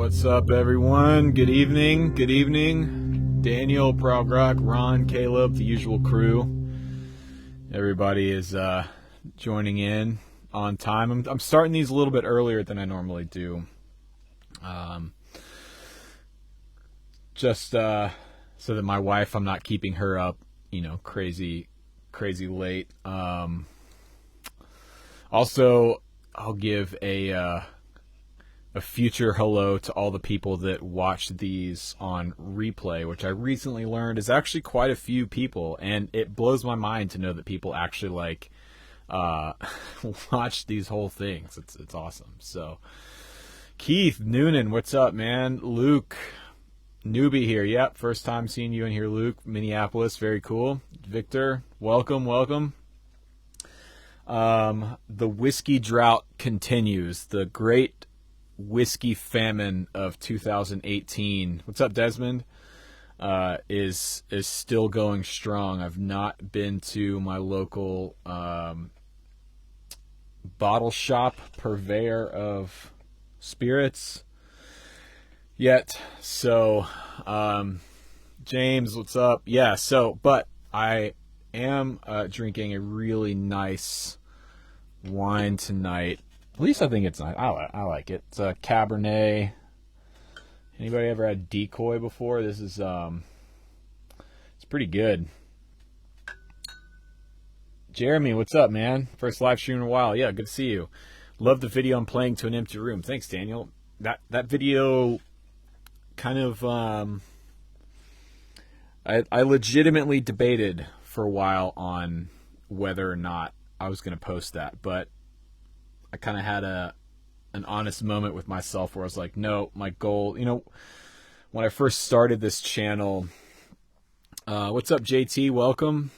What's up, everyone? Good evening. Good evening. Daniel, Prog Rock, Ron, Caleb, the usual crew. Everybody is joining in on time. I'm starting these a little bit earlier than I normally do. Just so that my wife, I'm not keeping her up, crazy late. Also, I'll give a future hello to all the people that watched these on replay, which I recently learned is actually quite a few people, and it blows my mind to know that people actually watch these whole things. It's awesome. So, Keith Noonan, what's up, man? Luke, newbie here. Yep, first time seeing you in here, Luke. Minneapolis, very cool. Victor, welcome. The whiskey drought continues. The great whiskey famine of 2018. What's up, Desmond? Is still going strong. I've not been to my local bottle shop purveyor of spirits yet. So, James, what's up? Yeah. But I am drinking a really nice wine tonight. At least I think it's nice. I like it. It's a Cabernet. Anybody ever had Decoy before? This is it's pretty good. Jeremy, what's up, man? First live stream in a while. Yeah, good to see you. Love the video on playing to an empty room. Thanks, Daniel. That video kind of I legitimately debated for a while on whether or not I was going to post that, but I kind of had an honest moment with myself where I was like, no, my goal, when I first started this channel, what's up, JT? Welcome.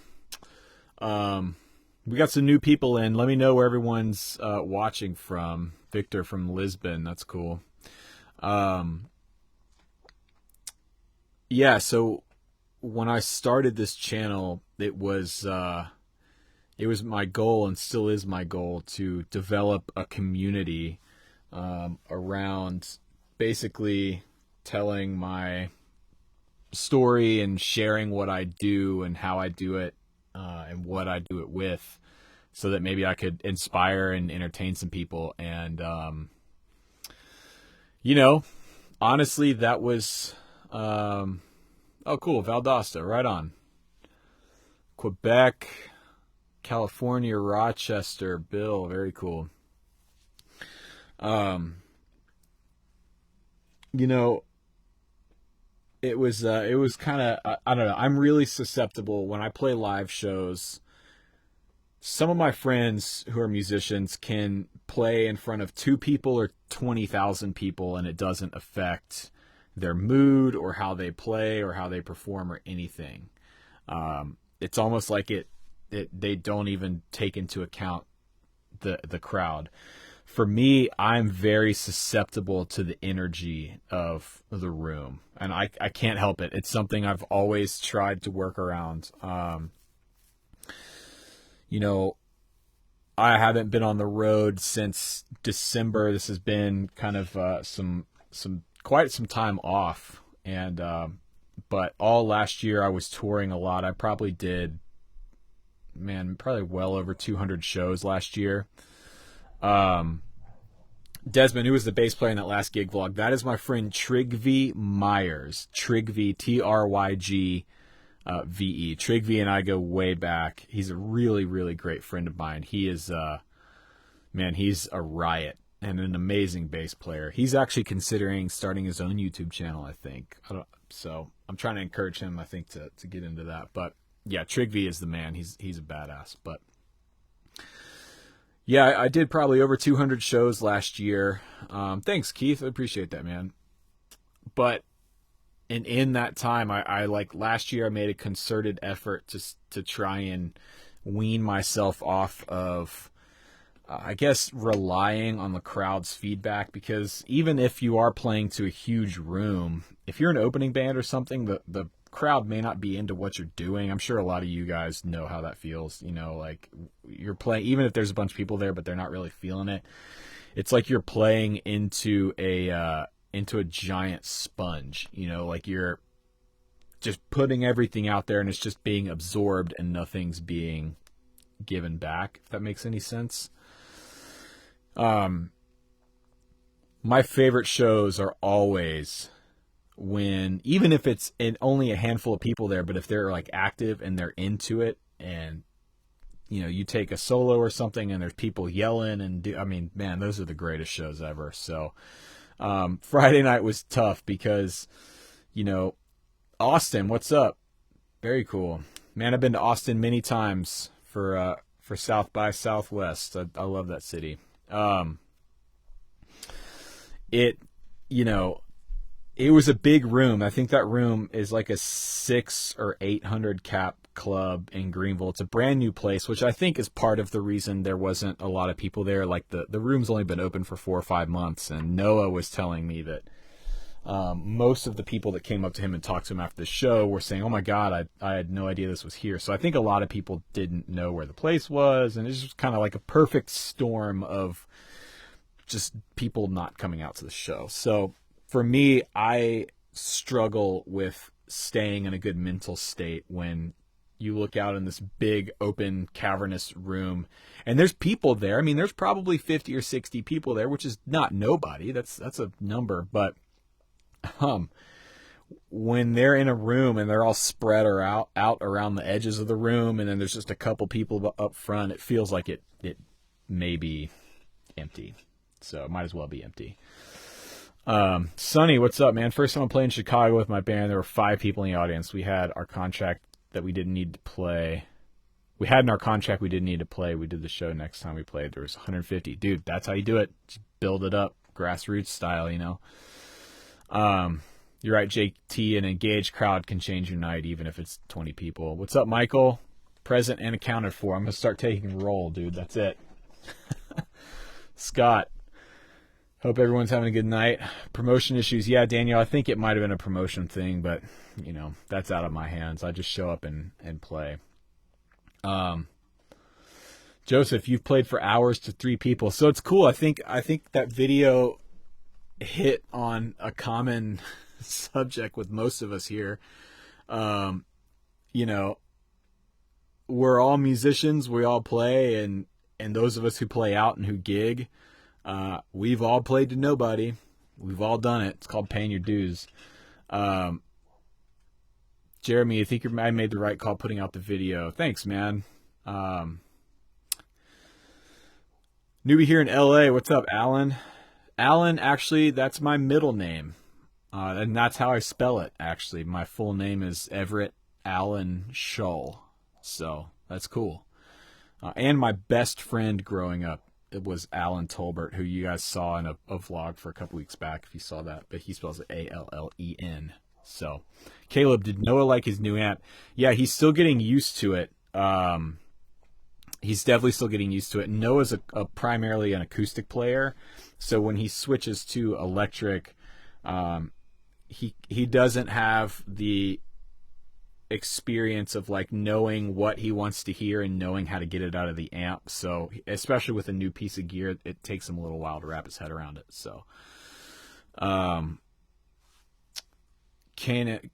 We got some new people in. Let me know where everyone's watching from. Victor from Lisbon. That's cool. Yeah, so when I started this channel, it was my goal, and still is my goal, to develop a community around basically telling my story and sharing what I do and how I do it and what I do it with, so that maybe I could inspire and entertain some people. And honestly, that was oh, cool. Valdosta, right on. Quebec, California, Rochester, Bill, very cool. It was kind of, I don't know, I'm really susceptible when I play live shows. Some of my friends who are musicians can play in front of 2 people or 20,000 people, and it doesn't affect their mood or how they play or how they perform or anything. It's almost like they don't even take into account the crowd. For me, I'm very susceptible to the energy of the room, and I can't help it. It's something I've always tried to work around. I haven't been on the road since December. This has been kind of quite some time off, and but all last year I was touring a lot. I probably did, probably well over 200 shows last year. Desmond, who was the bass player in that last gig vlog, that is my friend Trygve Myers. Trygve, Trygve. Trygve and I go way back. He's a really, really great friend of mine. He is, he's a riot and an amazing bass player. He's actually considering starting his own YouTube channel, I think. So I'm trying to encourage him, I think, to get into that. But yeah, Trygve is the man. He's a badass. But yeah, I did probably over 200 shows last year. Thanks, Keith. I appreciate that, man. But in that time, I last year I made a concerted effort to try and wean myself off of, I guess, relying on the crowd's feedback, because even if you are playing to a huge room, if you're an opening band or something, the crowd may not be into what you're doing. I'm sure a lot of you guys know how that feels. You're playing, even if there's a bunch of people there, but they're not really feeling it. It's like you're playing into a into a giant sponge, you know, like you're just putting everything out there and it's just being absorbed and nothing's being given back, if that makes any sense. My favorite shows are always when, even if it's only a handful of people there, but if they're like active and they're into it, and you know, you take a solo or something and there's people yelling and I mean, man, those are the greatest shows ever. So Friday night was tough because, you know, Austin, what's up? Very cool, man. I've been to Austin many times for South by Southwest. I love that city. You know, it was a big room. I think that room is like a 600 or 800 cap club in Greenville. It's a brand new place, which I think is part of the reason there wasn't a lot of people there. Like the room's only been open for 4 or 5 months, and Noah was telling me that most of the people that came up to him and talked to him after the show were saying, "Oh my God, I had no idea this was here." So I think a lot of people didn't know where the place was, and it's just kind of like a perfect storm of just people not coming out to the show. So for me, I struggle with staying in a good mental state when you look out in this big, open, cavernous room, and there's people there. I mean, there's probably 50 or 60 people there, which is not nobody. That's a number, but when they're in a room and they're all spread or out around the edges of the room, and then there's just a couple people up front, it feels like it may be empty. So it might as well be empty. Sonny, what's up, man? First time I'm playing Chicago with my band. There were 5 people in the audience. We had our contract that we didn't need to play. We had in our contract we didn't need to play. We did the show next time we played. There was 150. Dude, that's how you do it. Just build it up, grassroots style, you know. You're right, JT. An engaged crowd can change your night, even if it's 20 people. What's up, Michael? Present and accounted for. I'm gonna start taking roll, dude. That's it. Scott. Hope everyone's having a good night. Promotion issues. Yeah, Daniel, I think it might have been a promotion thing, but, you know, that's out of my hands. I just show up and play. Joseph, you've played for hours to 3 people. So it's cool. I think that video hit on a common subject with most of us here. You know, we're all musicians. We all play, and those of us who play out and who gig, we've all played to nobody. We've all done it. It's called paying your dues. Jeremy, I think I made the right call putting out the video. Thanks, man. Newbie here in LA. What's up, Alan? Alan, actually, that's my middle name. And that's how I spell it, actually. My full name is Everett Alan Shull. So that's cool. And my best friend growing up, it was Alan Tolbert, who you guys saw in a vlog for a couple weeks back, if you saw that. But he spells it Allen. So, Caleb, did Noah like his new amp? Yeah, he's still getting used to it. He's definitely still getting used to it. Noah's primarily an acoustic player, so when he switches to electric, he doesn't have the experience of like knowing what he wants to hear and knowing how to get it out of the amp. So especially with a new piece of gear, it takes him a little while to wrap his head around it. So Canaan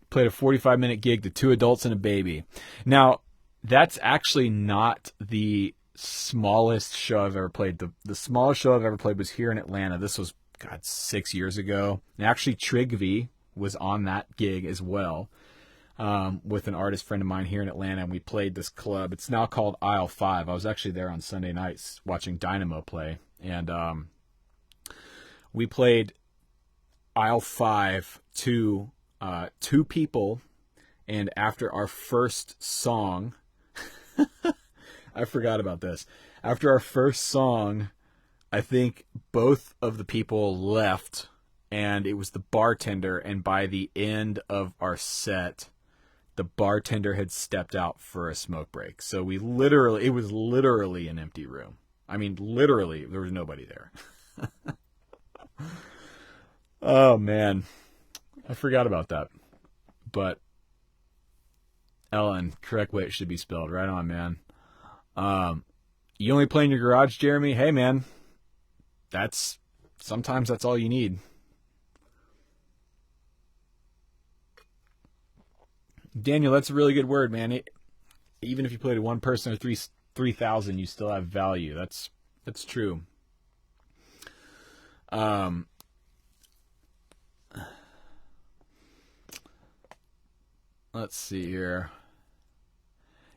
played a 45-minute gig to 2 adults and a baby. Now that's actually not the smallest show I've ever played. The smallest show I've ever played was here in Atlanta. This was 6 years ago. And actually Trigvi was on that gig as well. With an artist friend of mine here in Atlanta, and we played this club. It's now called Aisle 5. I was actually there on Sunday nights watching Dynamo play, and we played Aisle 5 to 2 people, and after our first song, I forgot about this. After our first song, I think both of the people left, and it was the bartender, and by the end of our set, the bartender had stepped out for a smoke break. So it was literally an empty room. I mean, literally, there was nobody there. Oh, man. I forgot about that. But, Ellen, correct way it should be spelled. Right on, man. You only play in your garage, Jeremy? Hey, man. That's sometimes that's all you need. Daniel, that's a really good word, man. Even if you play to one person or 3,000, you still have value. That's true. Let's see here.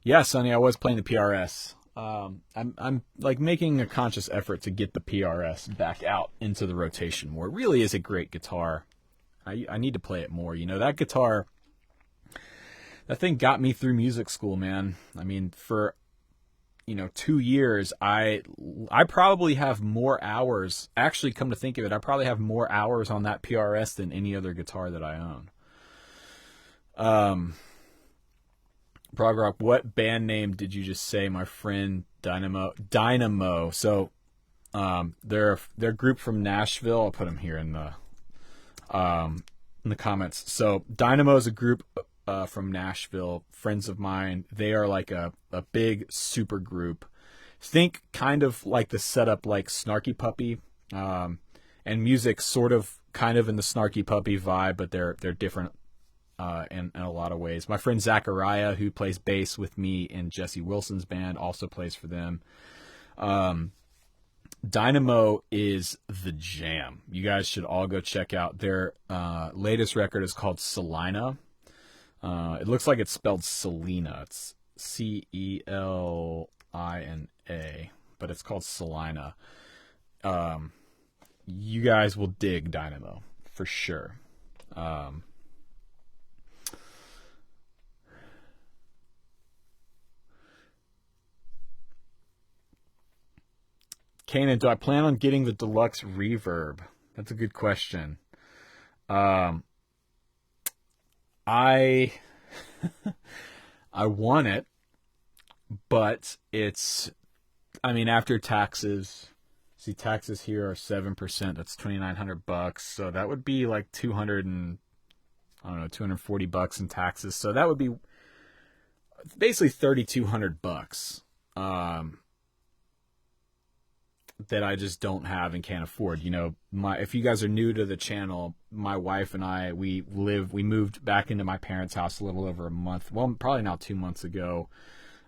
Yeah, Sonny, I was playing the PRS. I'm like making a conscious effort to get the PRS back out into the rotation more. It really is a great guitar. I need to play it more. You know, that guitar, that thing got me through music school, man. I mean, for 2 years, I probably have more hours. Actually, come to think of it, I probably have more hours on that PRS than any other guitar that I own. Prog Rock, what band name did you just say, my friend? Dynamo. So, they're a group from Nashville. I'll put them here in the comments. So, Dynamo is a group from Nashville, friends of mine. They are like a big super group. Think kind of like the setup like Snarky Puppy, and music sort of kind of in the Snarky Puppy vibe, but they're different in a lot of ways. My friend Zachariah, who plays bass with me in Jesse Wilson's band, also plays for them. Dynamo is the jam. You guys should all go check out their latest record. Is called Selina. It looks like it's spelled Selena. It's Celina, but it's called Selina. You guys will dig Dynamo for sure. Canaan, do I plan on getting the deluxe reverb? That's a good question. I want it, but it's, after taxes, see, taxes here are 7%. That's $2,900. So that would be like $240 in taxes. So that would be basically $3,200. That I just don't have and can't afford. If you guys are new to the channel, my wife and I, we moved back into my parents' house a little over a month, well, probably now 2 months ago,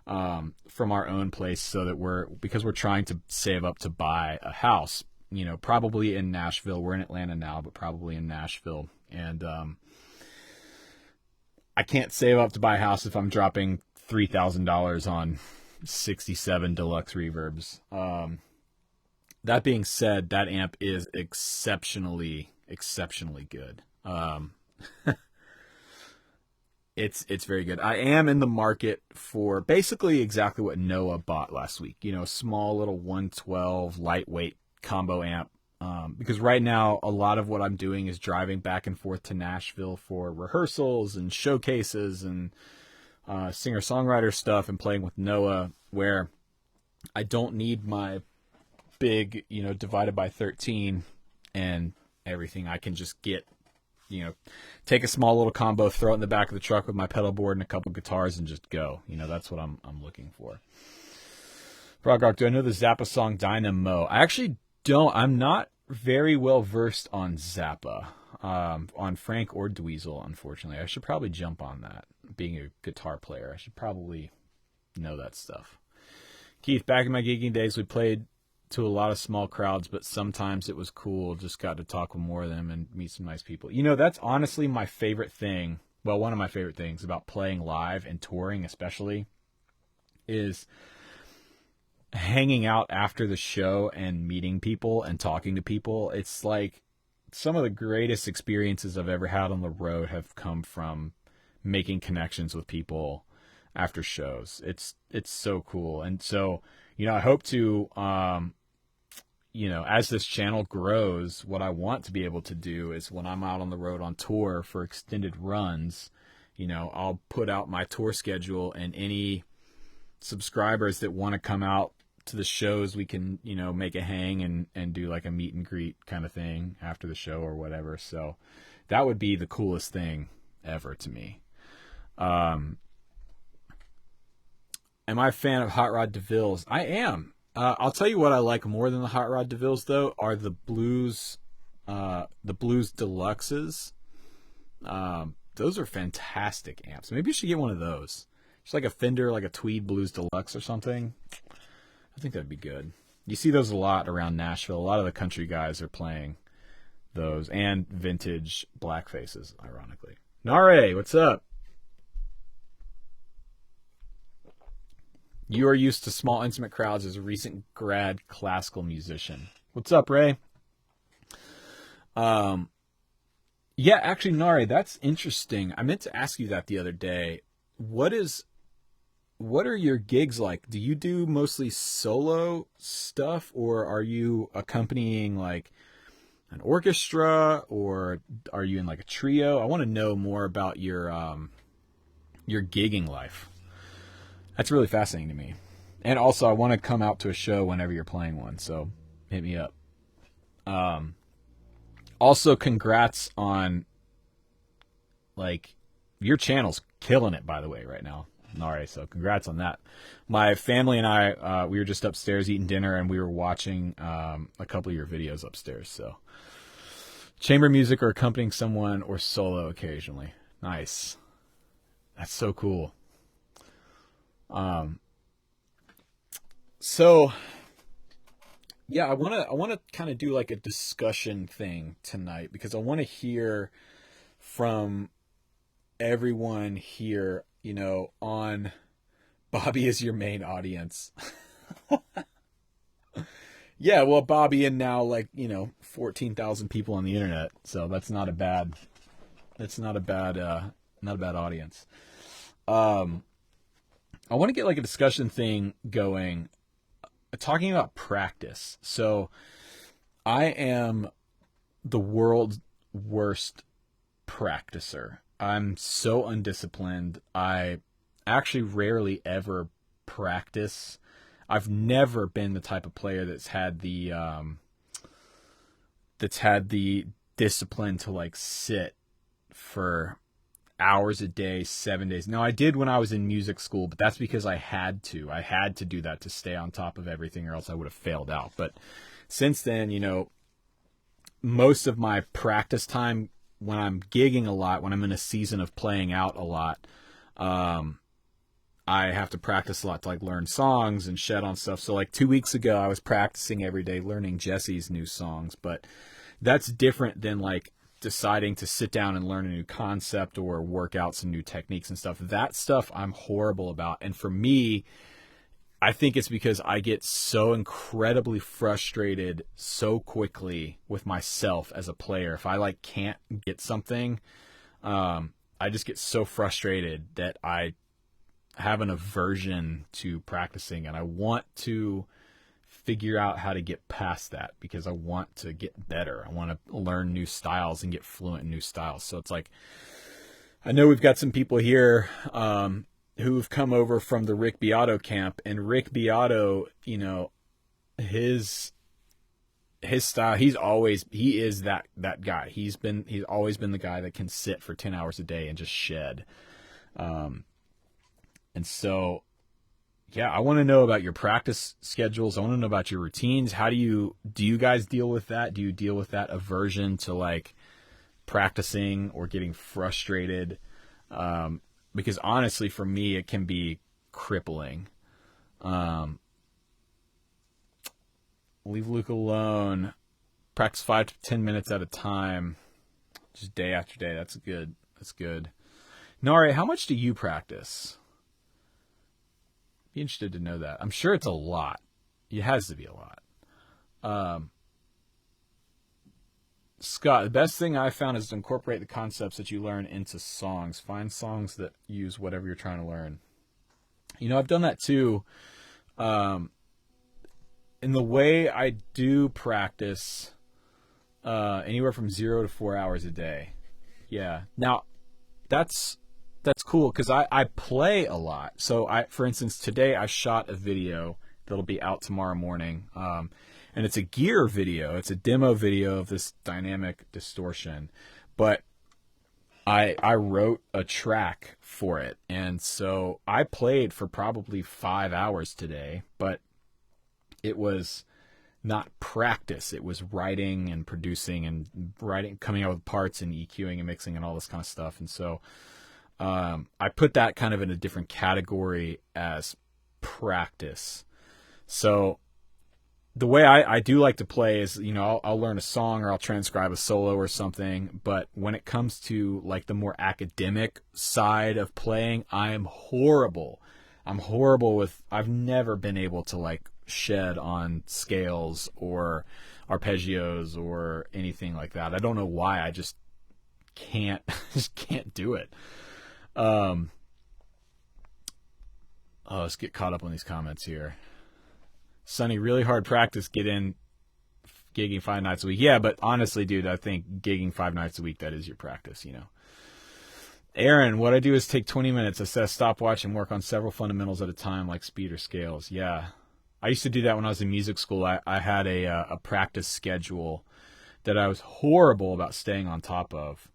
from our own place, so that because we're trying to save up to buy a house, probably in Nashville. We're in Atlanta now, but probably in Nashville. And I can't save up to buy a house if I'm dropping $3,000 on 67 deluxe reverbs. That being said, that amp is exceptionally good. It's very good. I am in the market for basically exactly what Noah bought last week. Small little 112 lightweight combo amp. Because right now, a lot of what I'm doing is driving back and forth to Nashville for rehearsals and showcases and singer-songwriter stuff, and playing with Noah, where I don't need my big, divided by 13 and everything. I can just take a small little combo, throw it in the back of the truck with my pedal board and a couple guitars and just go. That's what I'm looking for. Prog Rock, do I know the Zappa song Dynamo? I actually don't. I'm not very well versed on Zappa, on Frank or Dweezil, unfortunately. I should probably jump on that. Being a guitar player, I should probably know that stuff. Keith, back in my gigging days, we played to a lot of small crowds, but sometimes it was cool. Just got to talk with more of them and meet some nice people. That's honestly my favorite thing. Well, one of my favorite things about playing live and touring especially is hanging out after the show and meeting people and talking to people. It's like some of the greatest experiences I've ever had on the road have come from making connections with people after shows. It's so cool. And so, I hope to, as this channel grows, what I want to be able to do is when I'm out on the road on tour for extended runs, I'll put out my tour schedule, and any subscribers that want to come out to the shows, we can, make a hang and do like a meet and greet kind of thing after the show or whatever. So that would be the coolest thing ever to me. Am I a fan of Hot Rod DeVille's? I am. I'll tell you what I like more than the Hot Rod DeVilles, though, are the Blues Deluxes. Those are fantastic amps. Maybe you should get one of those. Just like a Fender, like a Tweed Blues Deluxe or something. I think that'd be good. You see those a lot around Nashville. A lot of the country guys are playing those, and vintage black faces, ironically. Nare, what's up? You are used to small, intimate crowds as a recent grad classical musician. What's up, Ray? Yeah, actually, Nare, that's interesting. I meant to ask you that the other day. What are your gigs like? Do you do mostly solo stuff, or are you accompanying like an orchestra, or are you in like a trio? I want to know more about your gigging life. That's really fascinating to me. And also, I want to come out to a show whenever you're playing one, so hit me up. Also, congrats on, like, your channel's killing it, by the way, right now, Nare, so congrats on that. My family and I, we were just upstairs eating dinner, and we were watching a couple of your videos upstairs, so. Chamber music or accompanying someone or solo occasionally. Nice. That's so cool. So yeah, I want to kind of do like a discussion thing tonight, because I want to hear from everyone here, you know, on Bobby is your main audience. Yeah, well, Bobby and now, like, you know, 14,000 people on the internet. So that's not a bad audience. I want to get like a discussion thing going, talking about practice. So I am the world's worst practicer. I'm so undisciplined. I actually rarely ever practice. I've never been the type of player that's had the discipline to like sit for hours a day, 7 days. Now, I did when I was in music school, but that's because I had to. I had to do that to stay on top of everything, or else I would have failed out. But since then, you know, most of my practice time when I'm gigging a lot, when I'm in a season of playing out a lot, I have to practice a lot to like learn songs and shed on stuff. So like 2 weeks ago, I was practicing every day learning Jesse's new songs, but that's different than like deciding to sit down and learn a new concept or work out some new techniques and stuff. That stuff I'm horrible about. And for me, I think it's because I get so incredibly frustrated so quickly with myself as a player. If I like can't get something, I just get so frustrated that I have an aversion to practicing, and I want to figure out how to get past that because I want to get better. I want to learn new styles and get fluent in new styles. So it's like, I know we've got some people here who've come over from the Rick Beato camp, and Rick Beato, you know, his style, he is that guy. He's always been the guy that can sit for 10 hours a day and just shed. And so, yeah, I want to know about your practice schedules. I want to know about your routines. How do you guys deal with that? Do you deal with that aversion to like practicing or getting frustrated? Because honestly, for me, it can be crippling. Leave Luke alone. Practice 5 to 10 minutes at a time, just day after day. That's good. That's good. Nare, how much do you practice? Be interested to know that. I'm sure it's a lot. It has to be a lot. Scott, the best thing I found is to incorporate the concepts that you learn into songs. Find songs that use whatever you're trying to learn. You know, I've done that too. In the way I do practice, anywhere from 0 to 4 hours a day. Yeah. Now, that's cool because I play a lot. So for instance, today I shot a video that'll be out tomorrow morning. And it's a gear video. It's a demo video of this dynamic distortion. But I wrote a track for it. And so I played for probably 5 hours today. But it was not practice. It was writing and producing and writing, coming out with parts and EQing and mixing and all this kind of stuff. And so I put that kind of in a different category as practice. So the way I do like to play is, you know, I'll learn a song or I'll transcribe a solo or something. But when it comes to like the more academic side of playing, I'm horrible. I've never been able to like shed on scales or arpeggios or anything like that. I don't know why. I just can't do it. Let's get caught up on these comments here. Sonny, really hard practice gigging 5 nights a week. Yeah, but honestly, dude, I think gigging 5 nights a week, that is your practice, you know. Aaron, what I do is take 20 minutes, assess stopwatch, and work on several fundamentals at a time, like speed or scales. Yeah. I used to do that when I was in music school. I had a practice schedule that I was horrible about staying on top of.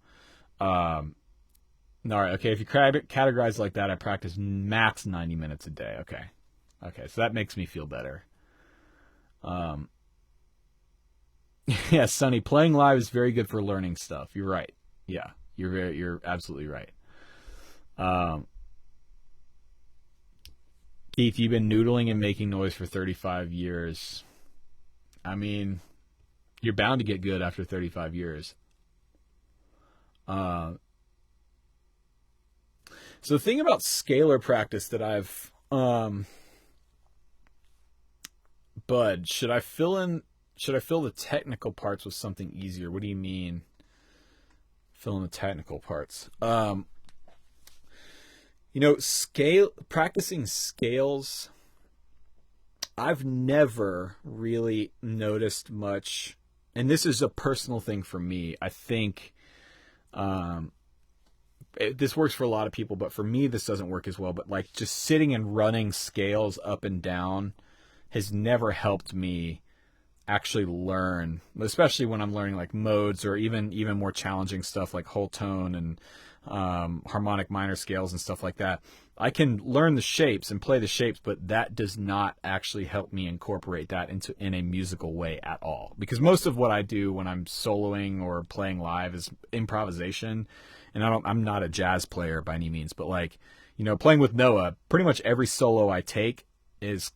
All right, okay, if you categorize like that, I practice max 90 minutes a day. Okay, so that makes me feel better. Yeah, Sonny, playing live is very good for learning stuff. You're right. Yeah, you're absolutely right. Keith, you've been noodling and making noise for 35 years. I mean, you're bound to get good after 35 years. So the thing about scalar practice that I've, Bud, should I fill the technical parts with something easier? What do you mean, fill in the technical parts? You know, practicing scales, I've never really noticed much, and this is a personal thing for me. I think this works for a lot of people, but for me, this doesn't work as well. But like just sitting and running scales up and down has never helped me actually learn, especially when I'm learning like modes or even more challenging stuff like whole tone and harmonic minor scales and stuff like that. I can learn the shapes and play the shapes, but that does not actually help me incorporate that in a musical way at all. Because most of what I do when I'm soloing or playing live is improvisation, and I'm not a jazz player by any means, but like, you know, playing with Noah, pretty much every solo I take is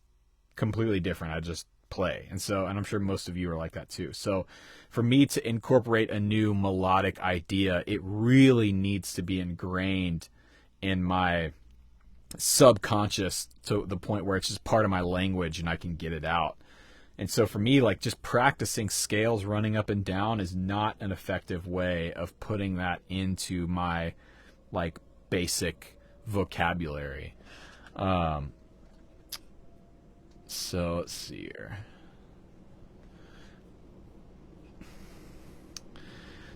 completely different. I just play. And I'm sure most of you are like that too. So for me to incorporate a new melodic idea, it really needs to be ingrained in my subconscious to the point where it's just part of my language and I can get it out. And so for me, like just practicing scales running up and down is not an effective way of putting that into my like basic vocabulary. So let's see here.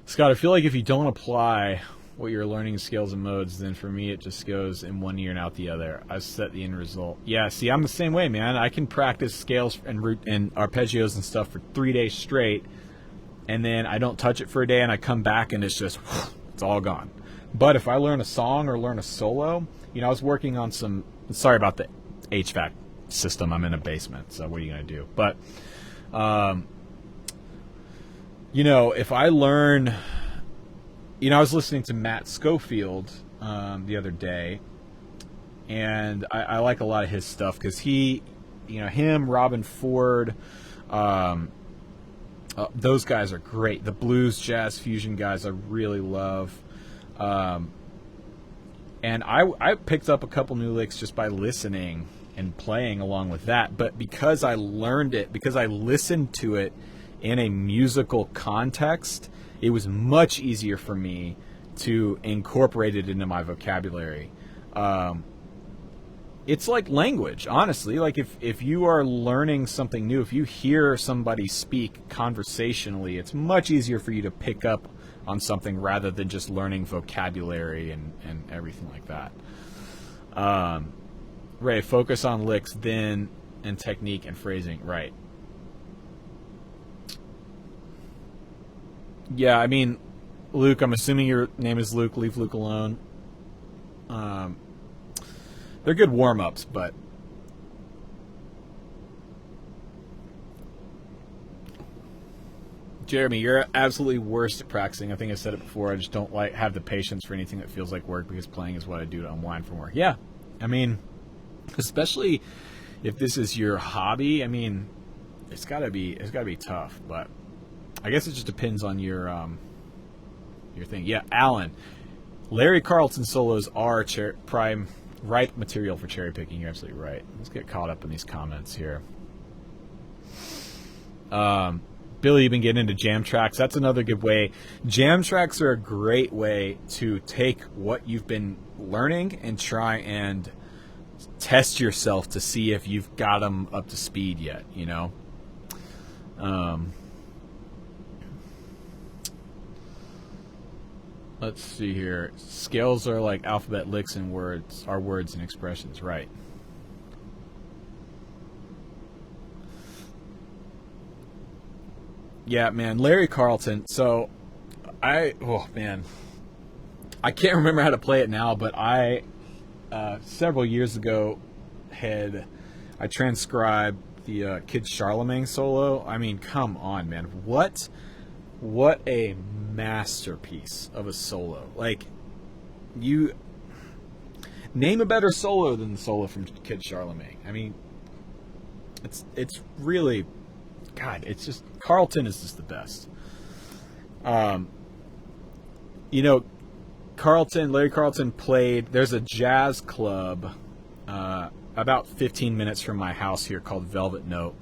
Scott, I feel like if you don't apply what you're learning in scales and modes, then for me it just goes in one ear and out the other. I set the end result. Yeah, see, I'm the same way, man. I can practice scales and arpeggios and stuff for 3 days straight, and then I don't touch it for a day, and I come back and it's just, it's all gone. But if I learn a song or learn a solo, you know, I was working on some, sorry about the HVAC system, I'm in a basement, so what are you going to do? But you know, if I learn, you know, I was listening to Matt Schofield the other day, and I like a lot of his stuff because he, you know, him, Robin Ford, those guys are great. The blues, jazz, fusion guys I really love. And I picked up a couple new licks just by listening and playing along with that, but because I learned it, because I listened to it in a musical context, it was much easier for me to incorporate it into my vocabulary. It's like language, honestly. Like if you are learning something new, if you hear somebody speak conversationally, it's much easier for you to pick up on something rather than just learning vocabulary and everything like that. Ray, focus on licks, then, and technique and phrasing. Right. Yeah, I mean, Luke, I'm assuming your name is Luke. Leave Luke alone. They're good warm-ups, but Jeremy, you're absolutely worst at practicing. I think I said it before. I just don't have the patience for anything that feels like work because playing is what I do to unwind from work. Yeah, I mean, especially if this is your hobby. I mean, it's gotta be tough. But I guess it just depends on your thing. Yeah, Alan, Larry Carlton solos are prime ripe material for cherry picking. You're absolutely right. Let's get caught up in these comments here. Billy, you've been getting into jam tracks. That's another good way. Jam tracks are a great way to take what you've been learning and try and test yourself to see if you've got them up to speed yet, you know? Let's see here. Scales are like alphabet licks and words are words and expressions, right? Yeah, man, Larry Carlton. So, oh man, I can't remember how to play it now, but I several years ago I transcribed the Kid Charlemagne solo. I mean, come on, man, what a masterpiece of a solo! Like, you name a better solo than the solo from Kid Charlemagne. I mean, it's really. God, it's just Carlton is just the best. You know, Larry Carlton played. There's a jazz club about 15 minutes from my house here called Velvet Note,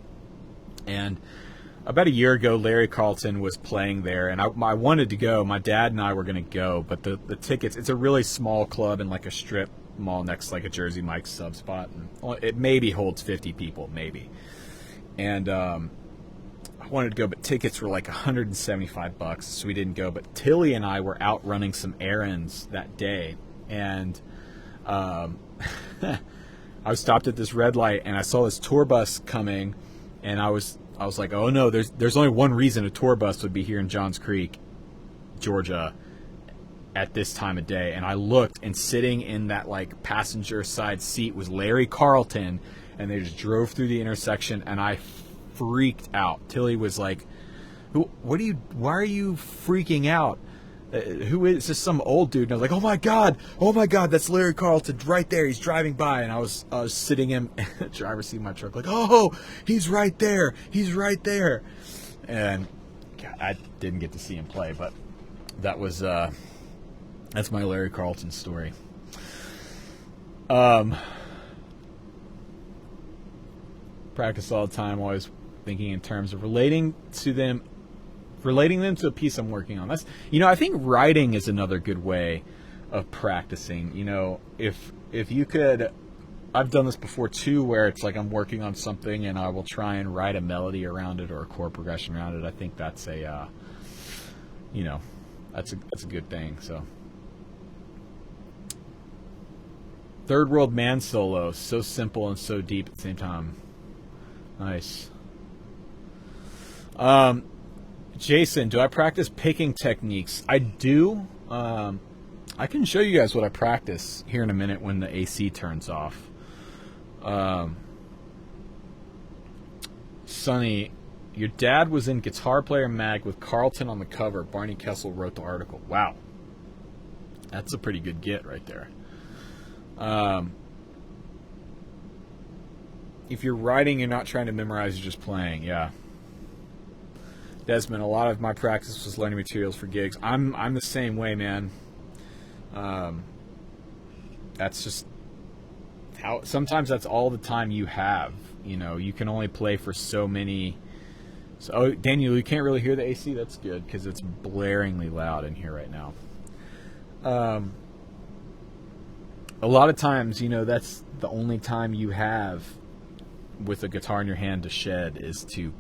and about a year ago, Larry Carlton was playing there, and I wanted to go. My dad and I were going to go, but the tickets. It's a really small club in like a strip mall next to like a Jersey Mike's sub spot, and it maybe holds 50 people, maybe, and I wanted to go, but tickets were like $175, so we didn't go. But Tilly and I were out running some errands that day, and I was stopped at this red light, and I saw this tour bus coming, and I was like, oh no, there's only one reason a tour bus would be here in Johns Creek, Georgia, at this time of day. And I looked, and sitting in that like passenger side seat was Larry Carlton, and they just drove through the intersection, and I freaked out. Tilly was like, why are you freaking out? Who is this? Some old dude? And I was like, oh my god, that's Larry Carlton right there. He's driving by. And I was sitting in the driver's seat of my truck like, oh, he's right there. And God, I didn't get to see him play, but that was that's my Larry Carlton story. Practice all the time, always thinking in terms of relating them to a piece I'm working on. That's, I think writing is another good way of practicing. If you could, I've done this before too, where it's like I'm working on something and I will try and write a melody around it or a chord progression around it. I think that's a good thing. So, Third World Man solo, so simple and so deep at the same time. Nice. Jason, do I practice picking techniques? I do. I can show you guys what I practice here in a minute when the AC turns off. Sonny, your dad was in Guitar Player Mag with Carlton on the cover. Barney Kessel wrote the article. Wow. That's a pretty good get right there. If you're writing, you're not trying to memorize, you're just playing. Yeah. Desmond, a lot of my practice was learning materials for gigs. I'm the same way, man. That's just how. Sometimes that's all the time you have. You can only play for so many. So, oh, Daniel, you can't really hear the AC. That's good because it's blaringly loud in here right now. A lot of times, that's the only time you have with a guitar in your hand to shed is to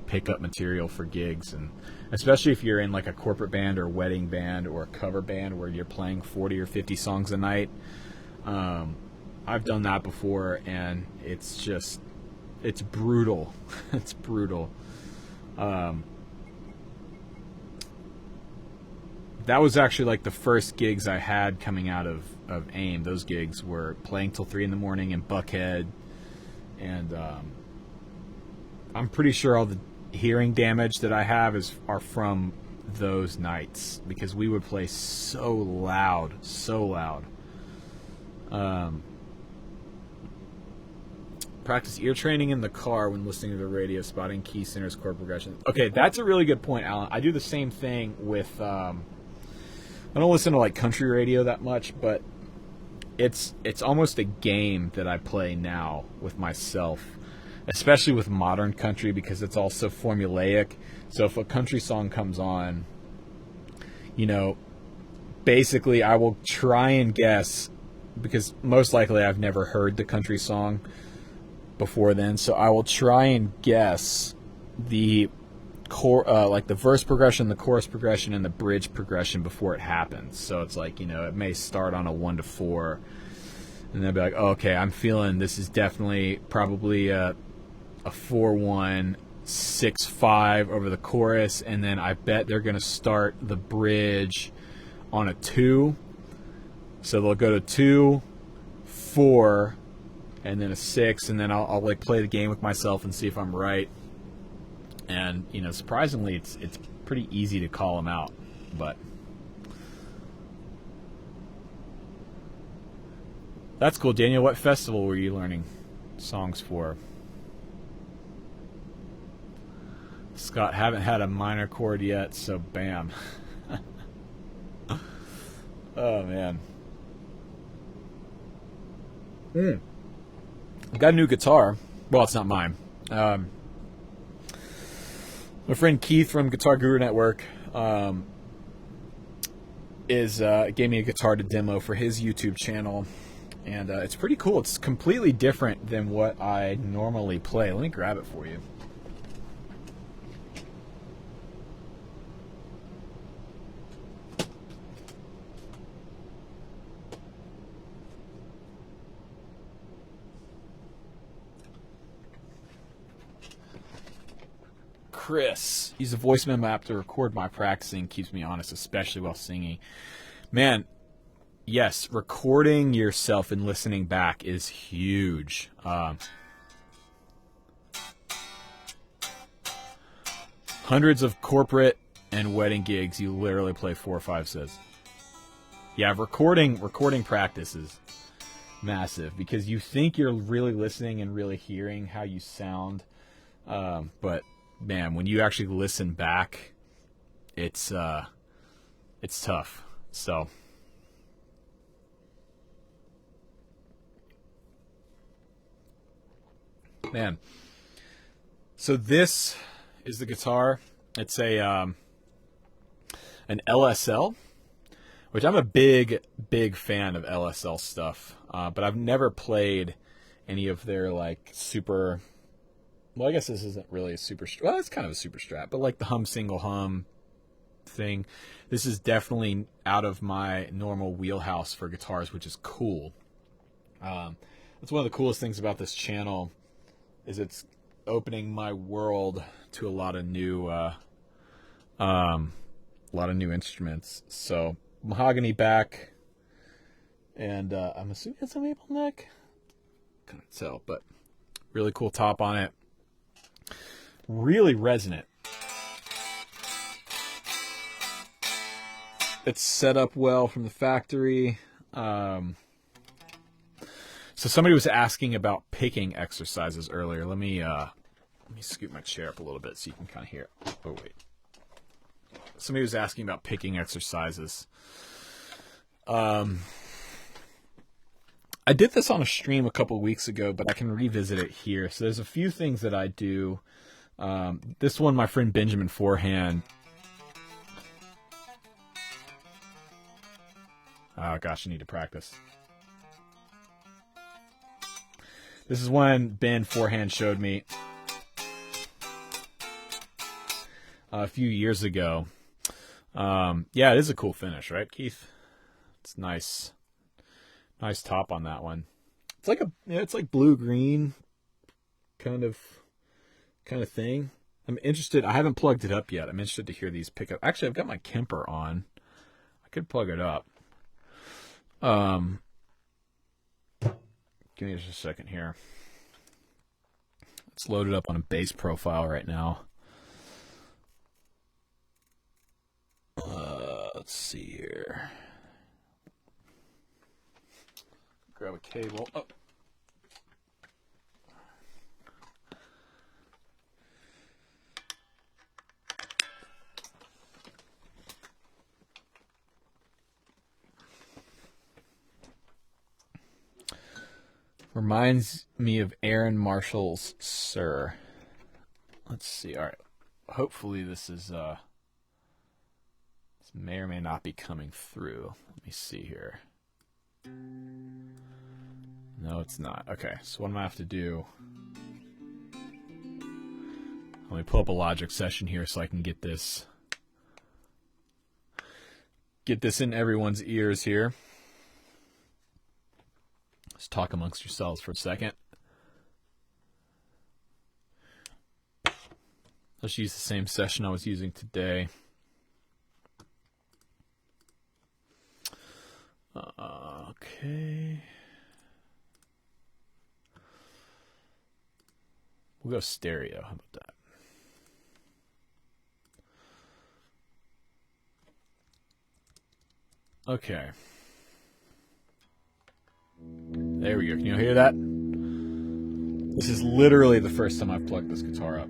pick up material for gigs, and especially if you're in like a corporate band or a wedding band or a cover band where you're playing 40 or 50 songs a night. I've done that before, and it's brutal. It's brutal. That was actually like the first gigs I had coming out of AIM. Those gigs were playing till 3 a.m. in Buckhead, and I'm pretty sure all the hearing damage that I have are from those nights, because we would play so loud. Practice ear training in the car when listening to the radio, spotting key centers, chord progression. Okay, that's a really good point, Alan. I do the same thing with, I don't listen to like country radio that much, but it's almost a game that I play now with myself, especially with modern country, because it's all so formulaic. So if a country song comes on, you know, basically I will try and guess, because most likely I've never heard the country song before then, so I will try and guess the like the verse progression, the chorus progression, and the bridge progression before it happens. So it's like, you know, it may start on a 1-4, and then be like, oh, okay, I'm feeling this is definitely probably a 4-1, 6-5 over the chorus, and then I bet they're going to start the bridge on a 2. So they'll go to 2, 4, and then a 6, and then I'll like play the game with myself and see if I'm right. And, you know, surprisingly, it's pretty easy to call them out. But that's cool. Daniel, what festival were you learning songs for? Scott, haven't had a minor chord yet, so bam. Oh, man. I got a new guitar. Well, it's not mine. My friend Keith from Guitar Guru Network gave me a guitar to demo for his YouTube channel, and it's pretty cool. It's completely different than what I normally play. Let me grab it for you. Chris, use a voice memo app to record my practicing, keeps me honest, especially while singing. Man, yes, recording yourself and listening back is huge. Hundreds of corporate and wedding gigs, you literally play 4 or 5 sets. Yeah, recording practice is massive, because you think you're really listening and really hearing how you sound, but man, when you actually listen back, it's tough. So man, so this is the guitar. It's an LSL, which I'm a big fan of LSL stuff, but I've never played any of their like super. Well, I guess this isn't really a super. Well, it's kind of a super Strat, but like the hum single hum thing, this is definitely out of my normal wheelhouse for guitars, which is cool. That's one of the coolest things about this channel, is it's opening my world to a lot of new instruments. So mahogany back, and I'm assuming it's a maple neck. Couldn't tell, but really cool top on it. Really resonant. It's set up well from the factory. So somebody was asking about picking exercises earlier. Let me scoot my chair up a little bit so you can kind of hear it. Oh wait. Somebody was asking about picking exercises. I did this on a stream a couple weeks ago, but I can revisit it here. So there's a few things that I do. This one, my friend Benjamin Forehand. Oh gosh, I need to practice. This is when Ben Forehand showed me a few years ago. Yeah, it is a cool finish, right, Keith? It's nice. Nice top on that one. It's like it's like blue-green kind of thing. I'm interested. I haven't plugged it up yet. I'm interested to hear these pick up. Actually, I've got my Kemper on. I could plug it up. Give me just a second here. It's loaded up on a bass profile right now. Let's see here. Grab a cable. Oh. Reminds me of Aaron Marshall's Sir. Let's see. All right. Hopefully this is this may or may not be coming through. Let me see here. No, it's not. Okay, so what I'm gonna have to do, let me pull up a Logic session here so I can get this in everyone's ears here. Let's talk amongst yourselves for a second. Let's use the same session I was using today. Okay. We'll go stereo. How about that? Okay. There we go. Can you hear that? This is literally the first time I've plugged this guitar up.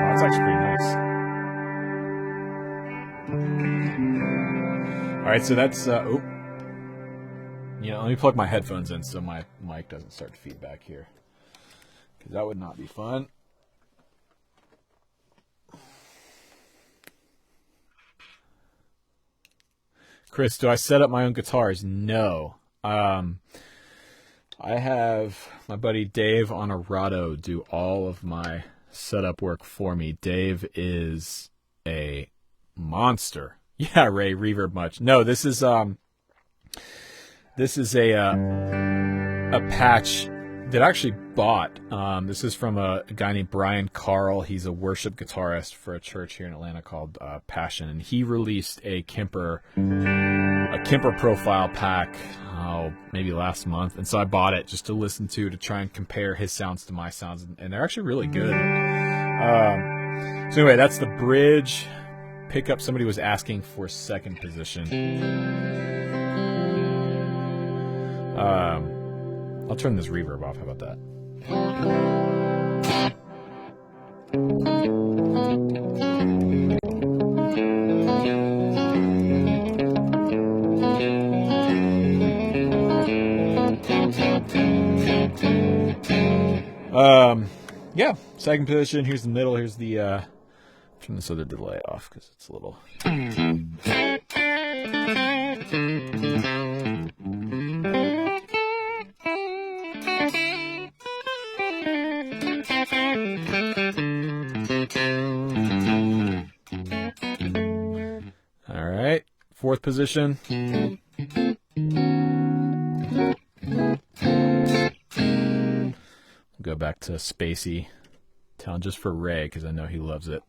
That's actually pretty nice. All right, so that's let me plug my headphones in so my mic doesn't start to feedback here, because that would not be fun. Chris, do I set up my own guitars? No. I have my buddy Dave on a Rado do all of my setup work for me. Dave is a monster. Yeah, Ray, reverb much. No, this is a patch that I actually bought. This is from a guy named Brien Carr. He's a worship guitarist for a church here in Atlanta called Passion, and he released a Kemper profile pack maybe last month, and so I bought it just to listen to try and compare his sounds to my sounds, and they're actually really good. So anyway, that's the bridge pickup. Somebody was asking for second position. I'll turn this reverb off. How about that? Yeah, second position. Here's the middle. Here's the turn this other delay off because it's a little. All right, fourth position. Go back to Spacey Town just for Ray because I know he loves it.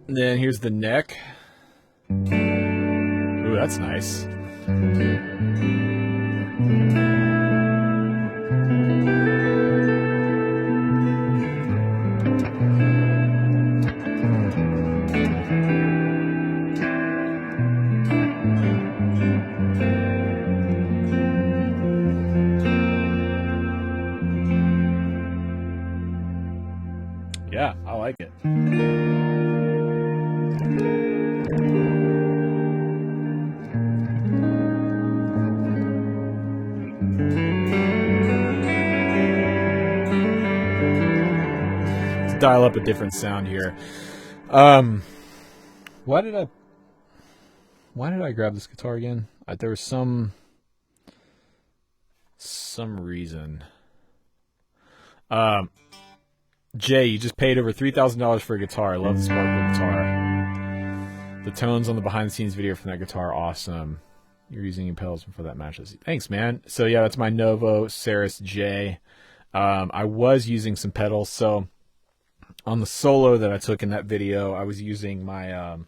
Then here's the neck. Ooh, that's nice. Yeah, I like it. Dial up a different sound here. Why did I grab this guitar again? There was some reason. Jay, you just paid over $3,000 for a guitar. I love the sparkle guitar. The tones on the behind the scenes video from that guitar are awesome. You're using your pedals before that matches. Thanks, man. So yeah, that's my Novo Ceres J. I was using some pedals. So on the solo that I took in that video, I was using my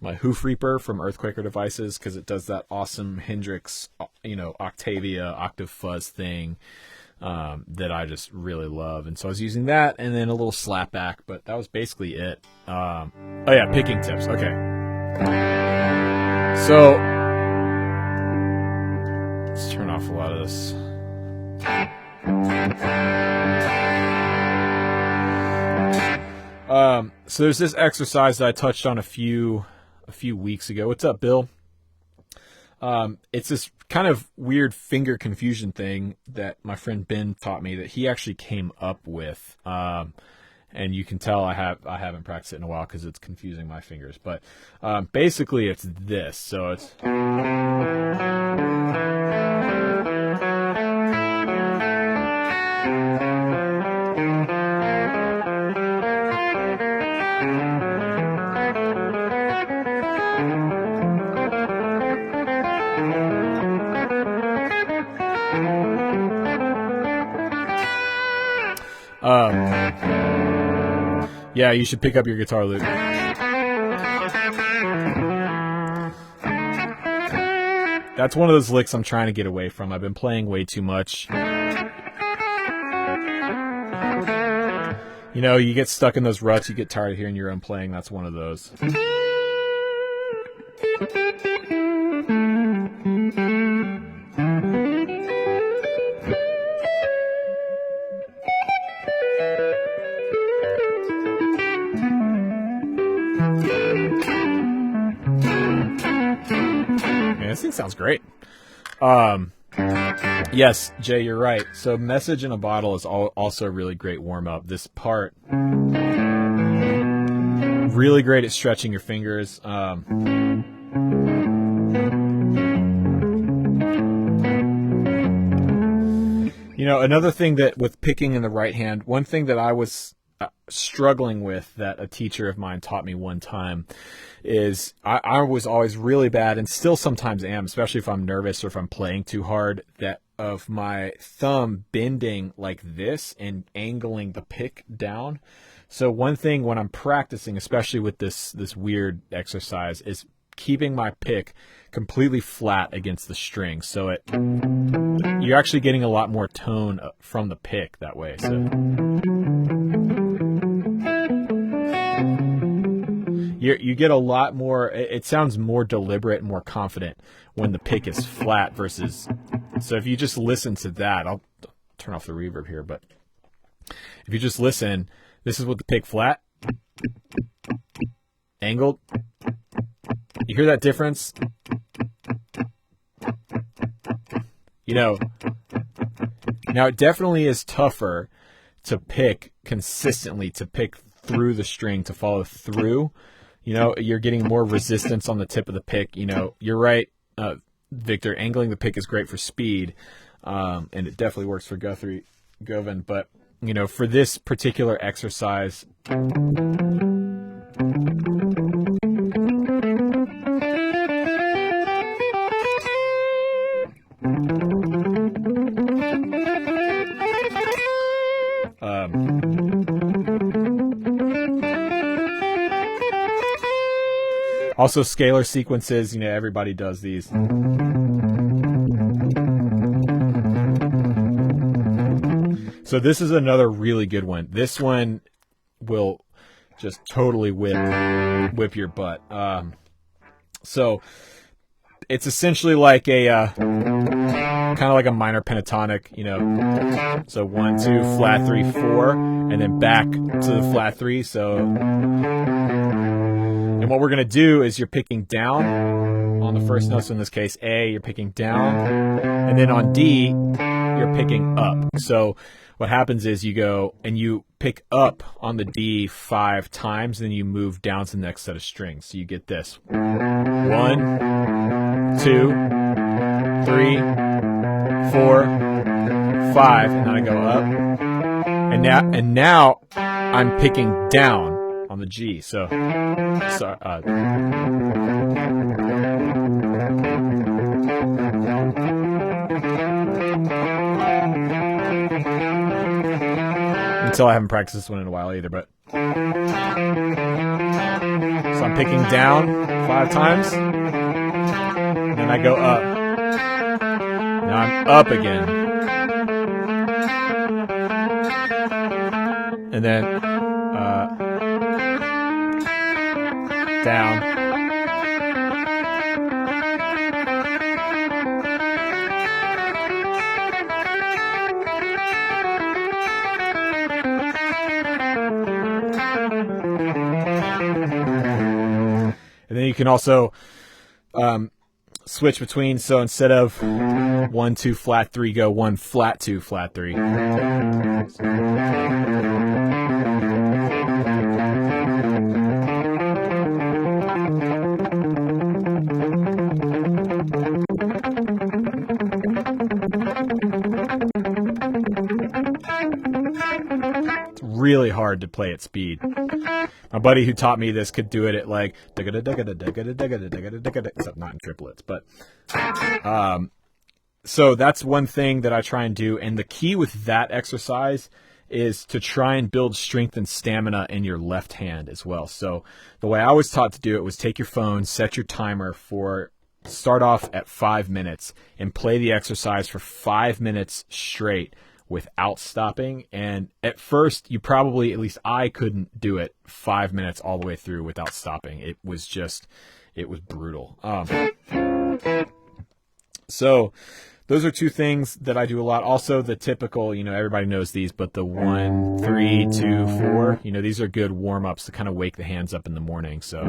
my Hoof Reaper from Earthquaker Devices because it does that awesome Hendrix, Octavia octave fuzz thing that I just really love. And so I was using that and then a little slapback, but that was basically it. Oh yeah, picking tips. Okay. So let's turn off a lot of this. So there's this exercise that I touched on a few weeks ago. What's up, Bill? It's this kind of weird finger confusion thing that my friend Ben taught me that he actually came up with. And you can tell I haven't practiced it in a while because it's confusing my fingers. But basically it's this. So it's... yeah, you should pick up your guitar, Luke. That's one of those licks I'm trying to get away from. I've been playing way too much. You get stuck in those ruts, you get tired of hearing your own playing. That's one of those. This thing sounds great. Yes, Jay, you're right. So Message in a Bottle is also a really great warm-up. This part, really great at stretching your fingers. Another thing that with picking in the right hand, one thing that I was struggling with that a teacher of mine taught me one time is I was always really bad, and still sometimes am, especially if I'm nervous or if I'm playing too hard, that of my thumb bending like this and angling the pick down. So one thing when I'm practicing, especially with this weird exercise, is keeping my pick completely flat against the string. So you're actually getting a lot more tone from the pick that way. So you get a lot more, it sounds more deliberate and more confident when the pick is flat versus, so if you just listen to that, I'll turn off the reverb here, but if you just listen, this is with the pick flat, angled, you hear that difference? Now it definitely is tougher to pick consistently, to pick through the string, to follow through. You're getting more resistance on the tip of the pick. You're right, Victor, angling the pick is great for speed, and it definitely works for Govan. But, for this particular exercise, also scalar sequences, everybody does these. So this is another really good one. This one will just totally whip your butt. So it's essentially like a kind of like a minor pentatonic, So 1, 2, flat 3, 4, and then back to the flat 3. So, and what we're gonna do is you're picking down on the first note. So in this case, A, you're picking down, and then on D, you're picking up. So what happens is you go and you pick up on the D 5 times, then you move down to the next set of strings. So you get this 1, 2, 3, 4, 5, and then I go up, and now I'm picking down on the G. So until I haven't practiced this one in a while either, but so I'm picking down 5 times, and then I go up. Now I'm up again, and then down. And then you can also switch between, so instead of 1, 2, flat 3, go 1, flat 2, flat 3. It's really hard to play at speed. My buddy who taught me this could do it at like except not in triplets, but so that's one thing that I try and do, and the key with that exercise is to try and build strength and stamina in your left hand as well. So the way I was taught to do it was take your phone, set your timer for start off at 5 minutes and play the exercise for 5 minutes straight without stopping. And at first, you probably, at least I couldn't do it 5 minutes all the way through without stopping. It was brutal. So those are 2 things that I do a lot. Also, the typical, everybody knows these, but the 1, 3, 2, 4, these are good warm-ups to kind of wake the hands up in the morning. So,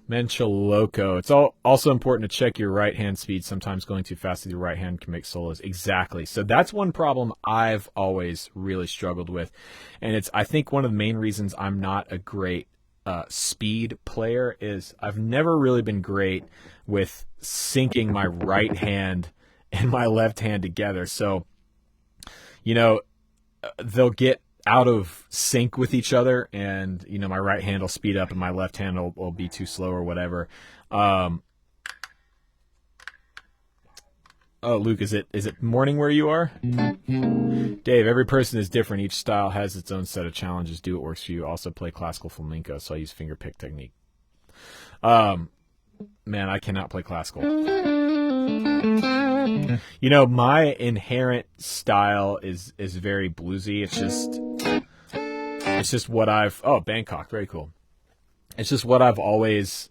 Menchaloco. It's also important to check your right hand speed. Sometimes going too fast with your right hand can make solos. Exactly. So that's one problem I've always really struggled with. And it's, I think, one of the main reasons I'm not a great speed player is I've never really been great with syncing my right hand and my left hand together. So, they'll get out of sync with each other, and my right hand will speed up and my left hand will be too slow or whatever. Oh, Luke, is it morning where you are? Dave, every person is different. Each style has its own set of challenges. Do what works for you. Also play classical flamenco, so I use finger pick technique. Man, I cannot play classical. My inherent style is very bluesy. It's just what I've... Oh, Bangkok. Very cool. It's just what I've always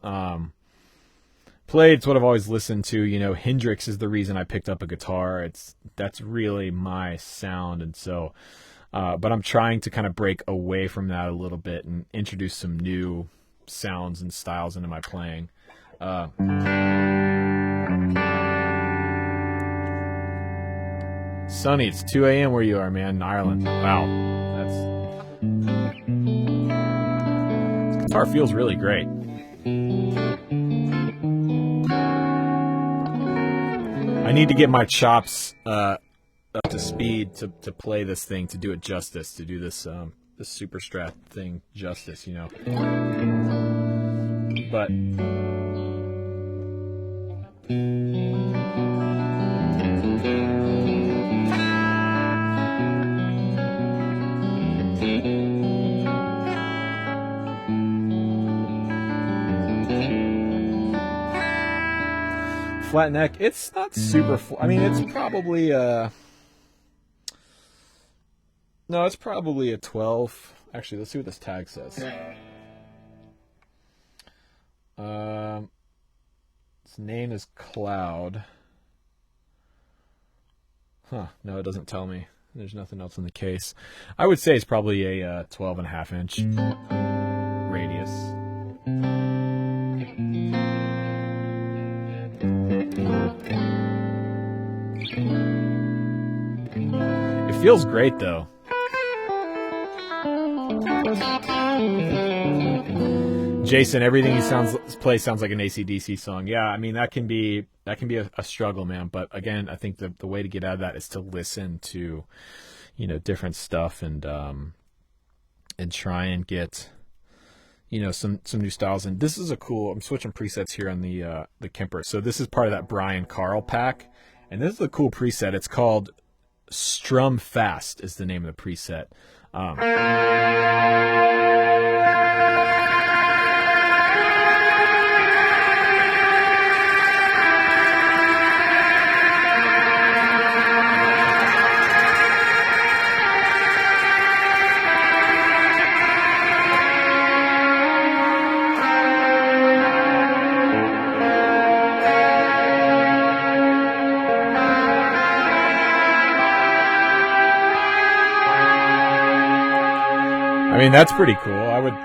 played. It's what I've always listened to. Hendrix is the reason I picked up a guitar. That's really my sound. And so... but I'm trying to kind of break away from that a little bit and introduce some new sounds and styles into my playing. Sunny, it's 2 a.m. where you are, man, in Ireland. Wow. This guitar feels really great. I need to get my chops up to speed to play this thing, to do it justice, to do this Super Strat thing justice, But... flat neck, it's not super I mean, it's probably no, it's probably a 12. Actually, let's see what this tag says. Its name is Cloud. No, it doesn't tell me. There's nothing else in the case. I would say it's probably a 12.5 inch radius. feels great though. Jason, everything he plays sounds like an AC/DC song. Yeah, I mean that can be a struggle, man. But again, I think the way to get out of that is to listen to, you know, different stuff and try and get, you know, some new styles. And this is a cool. I'm switching presets here on the Kemper. So this is part of that Brien Carr pack, and this is a cool preset. It's called Strum Fast is the name of the preset. I mean, that's pretty cool. I would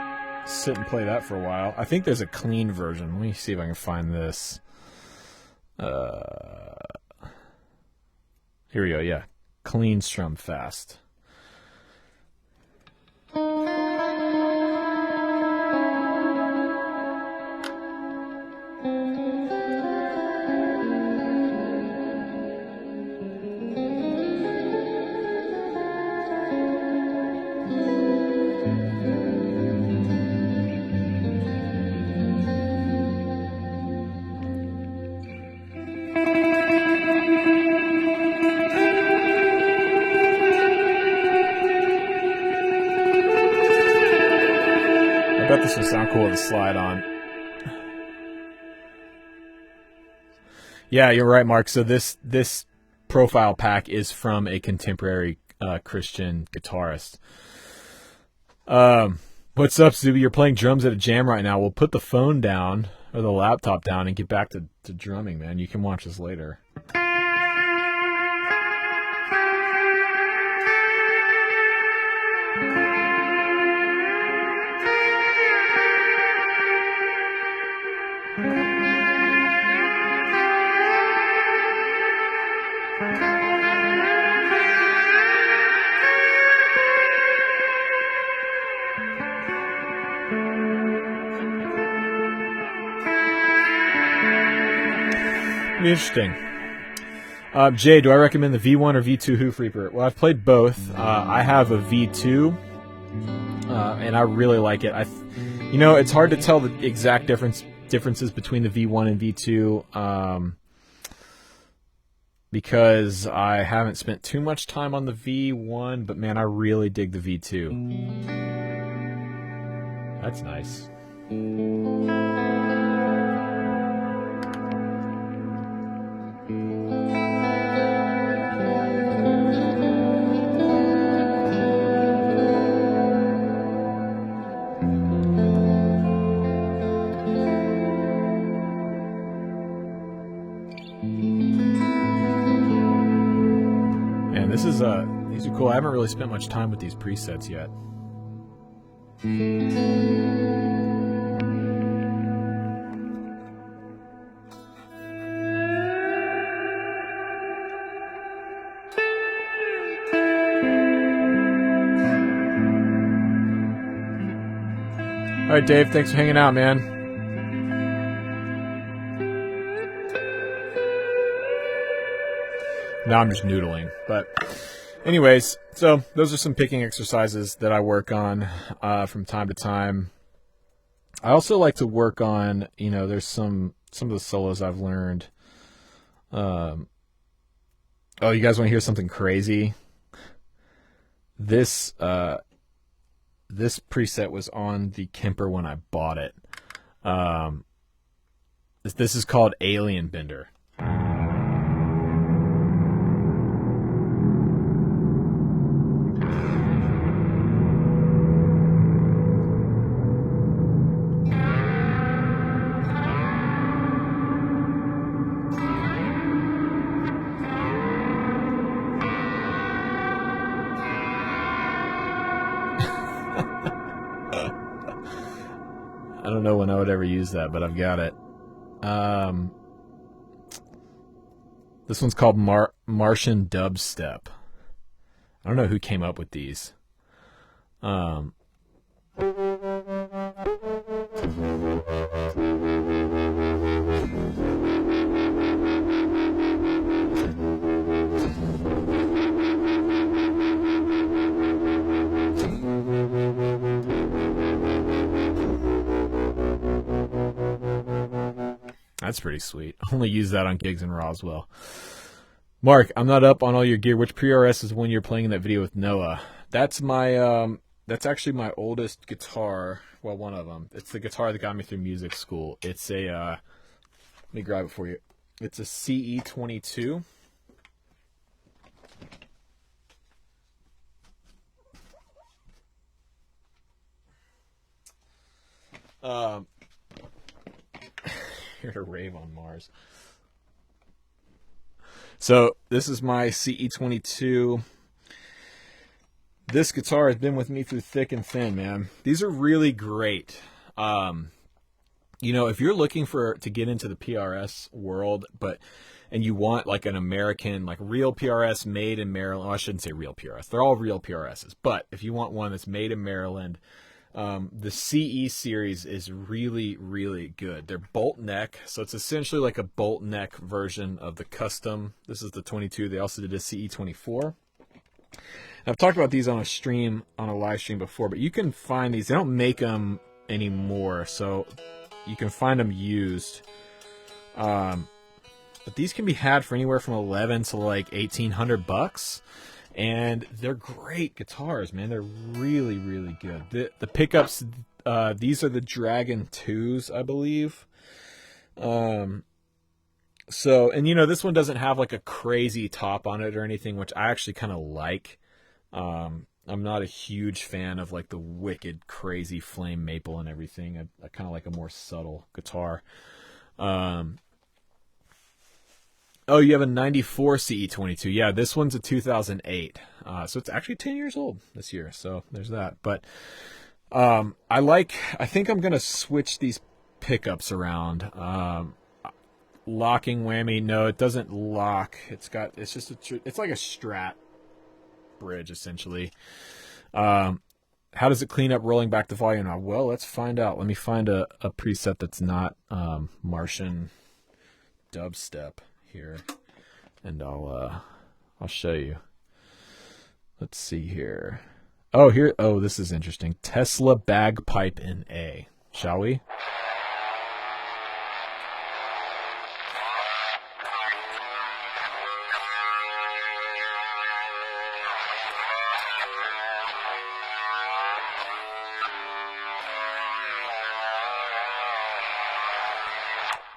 sit and play that for a while. I think there's a clean version. Let me see if I can find this. Here we go, yeah. Clean Strum Fast. I bet this will sound cool with a slide on. Yeah, you're right, Mark. So this profile pack is from a contemporary Christian guitarist. What's up, Zuby? You're playing drums at a jam right now. We'll put the phone down or the laptop down and get back to drumming, man. You can watch this later. Interesting. Jay, do I recommend the V1 or V2 Hoof Reaper? Well, I've played both. I have a V2, and I really like it. You know, it's hard to tell the exact differences between the V1 and V2 because I haven't spent too much time on the V1, but man, I really dig the V2. That's nice. These are cool. I haven't really spent much time with these presets yet. All right, Dave, thanks for hanging out, man. Now I'm just noodling, but anyways, so those are some picking exercises that I work on from time to time. I also like to work on, you know, there's some of the solos I've learned. Oh, you guys want to hear something crazy? This preset was on the Kemper when I bought it. This is called Alien Bender. I don't know when I would ever use that, but I've got it. This one's called Martian Dubstep. I don't know who came up with these. That's pretty sweet. Only use that on gigs in Roswell. Mark, I'm not up on all your gear. Which PRS is one you're playing in that video with Noah? That's my that's actually my oldest guitar. Well, one of them. It's the guitar that got me through music school. It's a let me grab it for you. It's a CE22. Here to rave on Mars. So this is my CE22. This guitar has been with me through thick and thin, man. These are really great. You know, if you're looking to get into the PRS world, and you want like an American, like real PRS made in Maryland. Well, I shouldn't say real PRS. They're all real PRSs. But if you want one that's made in Maryland, the CE series is really, really good. They're bolt neck, so it's essentially like a bolt neck version of the custom. This is the 22. They also did a CE24. I've talked about these on a live stream before, but you can find these. They don't make them anymore, so you can find them used. But these can be had for anywhere from $1,100 to like $1,800. And they're great guitars, man. They're really, really good. The pickups, these are the Dragon 2s, I believe. So, and you know, this one doesn't have like a crazy top on it or anything, which I actually kind of like. I'm not a huge fan of like the wicked, crazy flame maple and everything. I kind of like a more subtle guitar. Oh, you have a 94 CE22. Yeah, this one's a 2008. So it's actually 10 years old this year. So there's that. But I think I'm going to switch these pickups around. Locking whammy. No, it doesn't lock. It's like a Strat bridge, essentially. How does it clean up rolling back the volume knob? Well, let's find out. Let me find a preset that's not Martian dubstep here, and I'll show you. Let's see here. Oh, this is interesting. Tesla bagpipe in A. Shall we?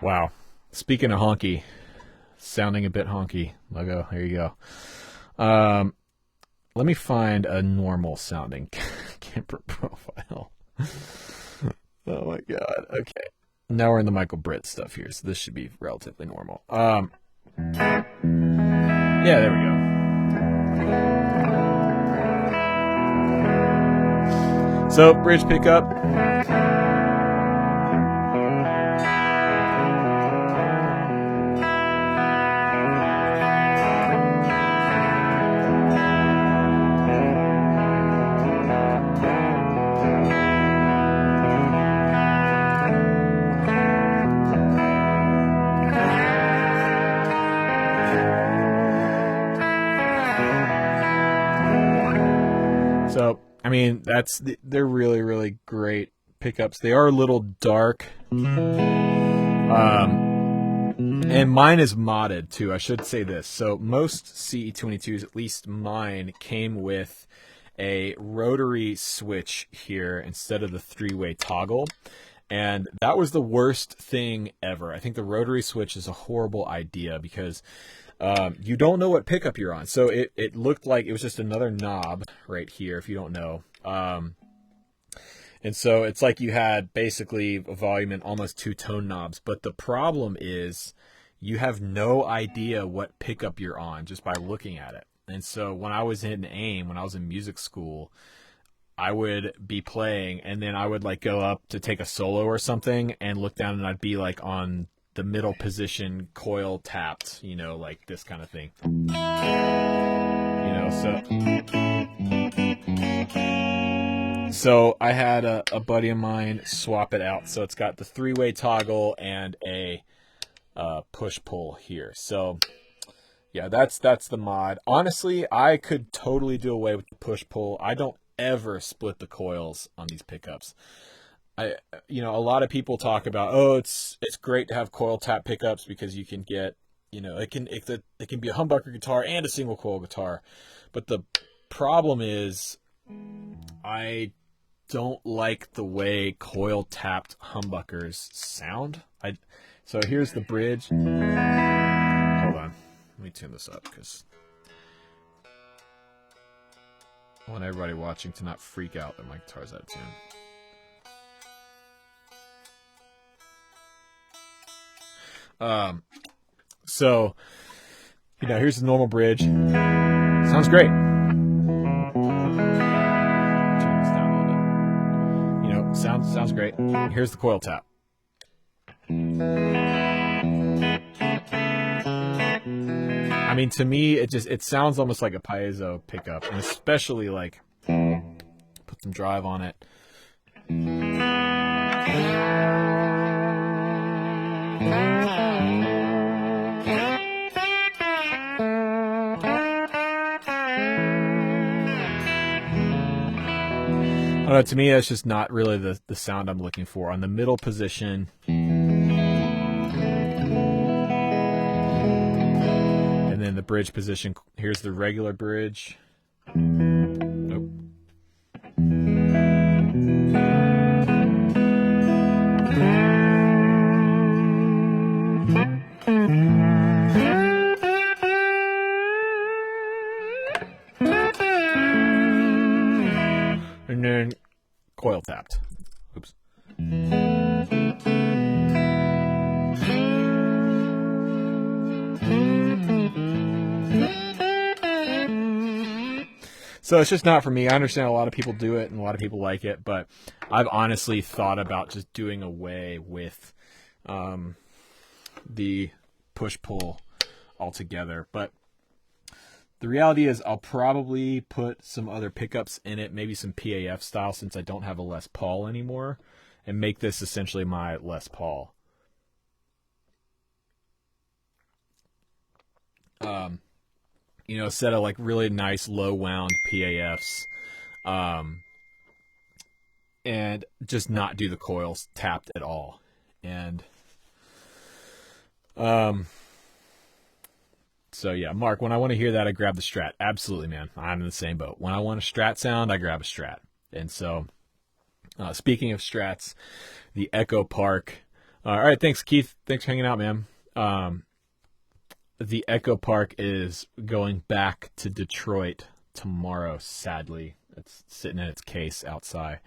Wow. Speaking of honky, sounding a bit honky. Logo, here you go. Let me find a normal sounding Kemper profile. Oh my god. Okay. Now we're in the Michael Britt stuff here, so this should be relatively normal. Yeah, there we go. So, bridge pickup. So, I mean, they're really, really great pickups. They are a little dark. And mine is modded too. I should say this. So most CE22s, at least mine, came with a rotary switch here instead of the three-way toggle. And that was the worst thing ever. I think the rotary switch is a horrible idea because you don't know what pickup you're on. So it looked like it was just another knob right here, if you don't know. And so it's like you had basically a volume and almost two tone knobs. But the problem is you have no idea what pickup you're on just by looking at it. And so when I was in AIM, when I was in music school, I would be playing and then I would like go up to take a solo or something and look down and I'd be like on the middle position, coil tapped, you know, like this kind of thing. You know, So I had a buddy of mine swap it out. So it's got the 3-way toggle and a push-pull here. So yeah, that's the mod. Honestly, I could totally do away with the push-pull. I don't ever split the coils on these pickups. A lot of people talk about, oh, it's great to have coil tap pickups because you can get, it can be a humbucker guitar and a single coil guitar. But the problem is I don't like the way coil tapped humbuckers sound. So here's the bridge. Hold on. Let me tune this up because I want everybody watching to not freak out that my guitar's out of tune. So, here's the normal bridge. Sounds great. Turn this down a little bit. Sounds great. Here's the coil tap. I mean, to me, it sounds almost like a piezo pickup, and especially like put some drive on it. I don't know, to me, that's just not really the sound I'm looking for. On the middle position, and then the bridge position, here's the regular bridge. Nope. And then coil tapped. Oops. So it's just not for me. I understand a lot of people do it and a lot of people like it, but I've honestly thought about just doing away with the push-pull altogether. But the reality is I'll probably put some other pickups in it, maybe some PAF style since I don't have a Les Paul anymore, and make this essentially my Les Paul. A set of like really nice low wound PAFs, and just not do the coils tapped at all. And so yeah, Mark, when I want to hear that, I grab the Strat. Absolutely, man. I'm in the same boat. When I want a Strat sound, I grab a Strat. And so, speaking of Strats, the Echo Park. All right, thanks, Keith. Thanks for hanging out, man. The Echo Park is going back to Detroit tomorrow, sadly. It's sitting in its case outside.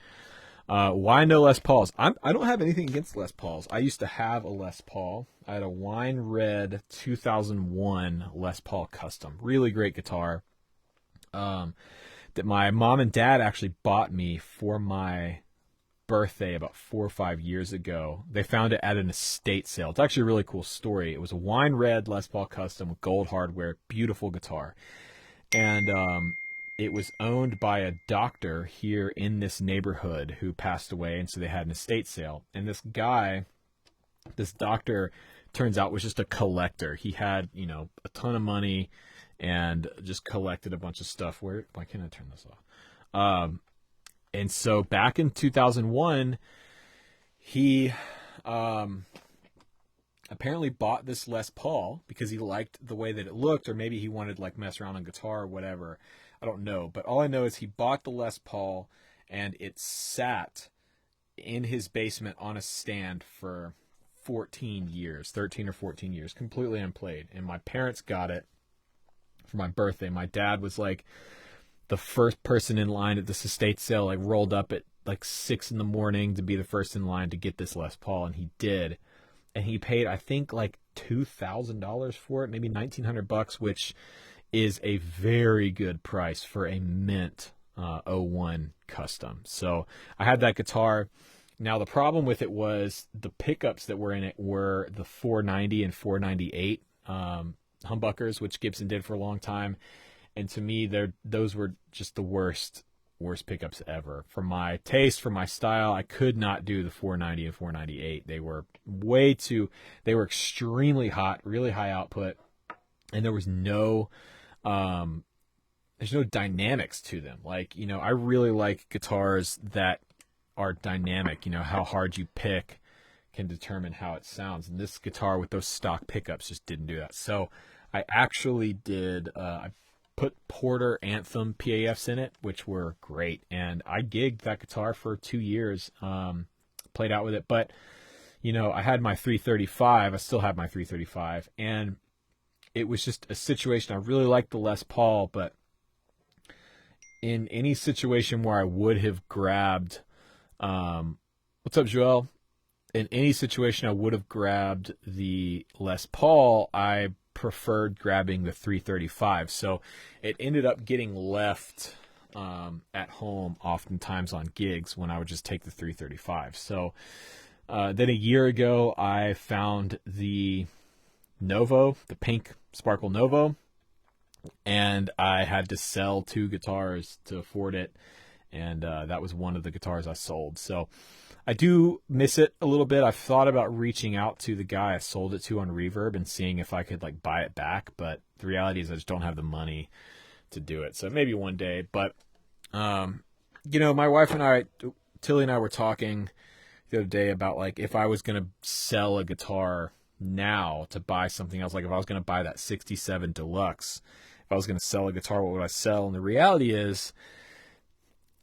Why no Les Pauls? I don't have anything against Les Pauls. I used to have a Les Paul. I had a wine red 2001 Les Paul Custom. Really great guitar. That my mom and dad actually bought me for my birthday about 4 or 5 years ago. They found it at an estate sale. It's actually a really cool story. It was a wine red Les Paul Custom with gold hardware. Beautiful guitar. And it was owned by a doctor here in this neighborhood who passed away, and so they had an estate sale. And this doctor, turns out was just a collector. He had, a ton of money and just collected a bunch of stuff. Why can't I turn this off? And so back in 2001, he apparently bought this Les Paul because he liked the way that it looked, or maybe he wanted to like mess around on guitar or whatever. I don't know, but all I know is he bought the Les Paul and it sat in his basement on a stand for 13 or 14 years, completely unplayed. And my parents got it for my birthday. My dad was like the first person in line at this estate sale, like rolled up at like 6 a.m. to be the first in line to get this Les Paul, and he did. And he paid, I think, like $2,000 for it, maybe $1,900, which is a very good price for a mint 01 custom. So I had that guitar. Now the problem with it was the pickups that were in it were the 490 and 498 humbuckers, which Gibson did for a long time. And to me, those were just the worst pickups ever. For my taste, for my style, I could not do the 490 and 498. They were extremely hot, really high output, and there was there's no dynamics to them. Like, I really like guitars that are dynamic. How hard you pick can determine how it sounds. And this guitar with those stock pickups just didn't do that. So I actually did, I put Porter Anthem PAFs in it, which were great. And I gigged that guitar for 2 years, played out with it. But, I had my 335. I still have my 335. And it was just a situation. I really liked the Les Paul, but in any situation where I would have grabbed, what's up, Joel? In any situation I would have grabbed the Les Paul, I preferred grabbing the 335. So it ended up getting left at home oftentimes on gigs when I would just take the 335. So then a year ago, I found the Novo, the pink Sparkle Novo, and I had to sell 2 guitars to afford it, and that was one of the guitars I sold. So I do miss it a little bit. I've thought about reaching out to the guy I sold it to on Reverb and seeing if I could buy it back, but the reality is I just don't have the money to do it. So maybe one day. But my wife and I, Tilly and I, were talking the other day about if I was going to sell a guitar now to buy something else, if I was going to buy that 67 Deluxe, if I was going to sell a guitar, what would I sell? And the reality is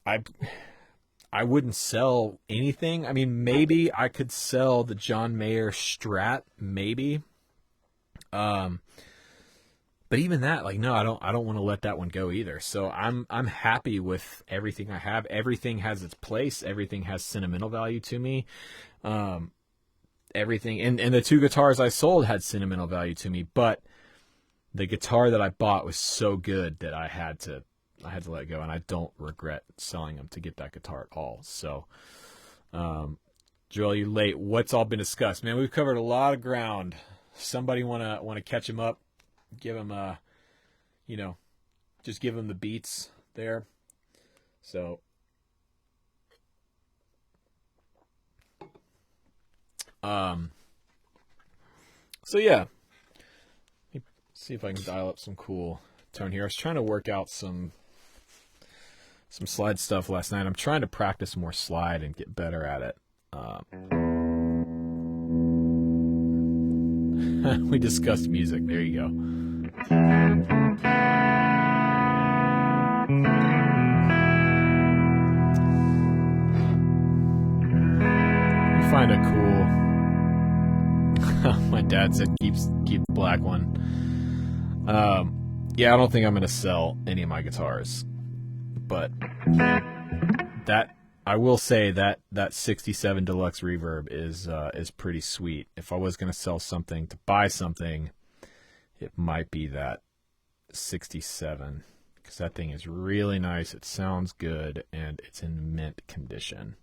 I wouldn't sell anything. I mean, maybe I could sell the John Mayer Strat, maybe. But even that, no, I don't want to let that one go either. So I'm happy with everything I have. Everything has its place. Everything has sentimental value to me. Everything, and the 2 guitars I sold had sentimental value to me, but the guitar that I bought was so good that I had to let it go, and I don't regret selling them to get that guitar at all. So, Joel, you're late. What's all been discussed? Man, we've covered a lot of ground. Somebody wanna catch him up, give him just give him the beats there. So, yeah. Let me see if I can dial up some cool tone here. I was trying to work out some slide stuff last night. I'm trying to practice more slide and get better at it. We discussed music. There you go. We find a cool. My dad said keep the black one. Yeah, I don't think I'm gonna sell any of my guitars, but that I will say that 67 Deluxe Reverb is pretty sweet. If I was gonna sell something to buy something, it might be that 67, because that thing is really nice. It sounds good, and it's in mint condition.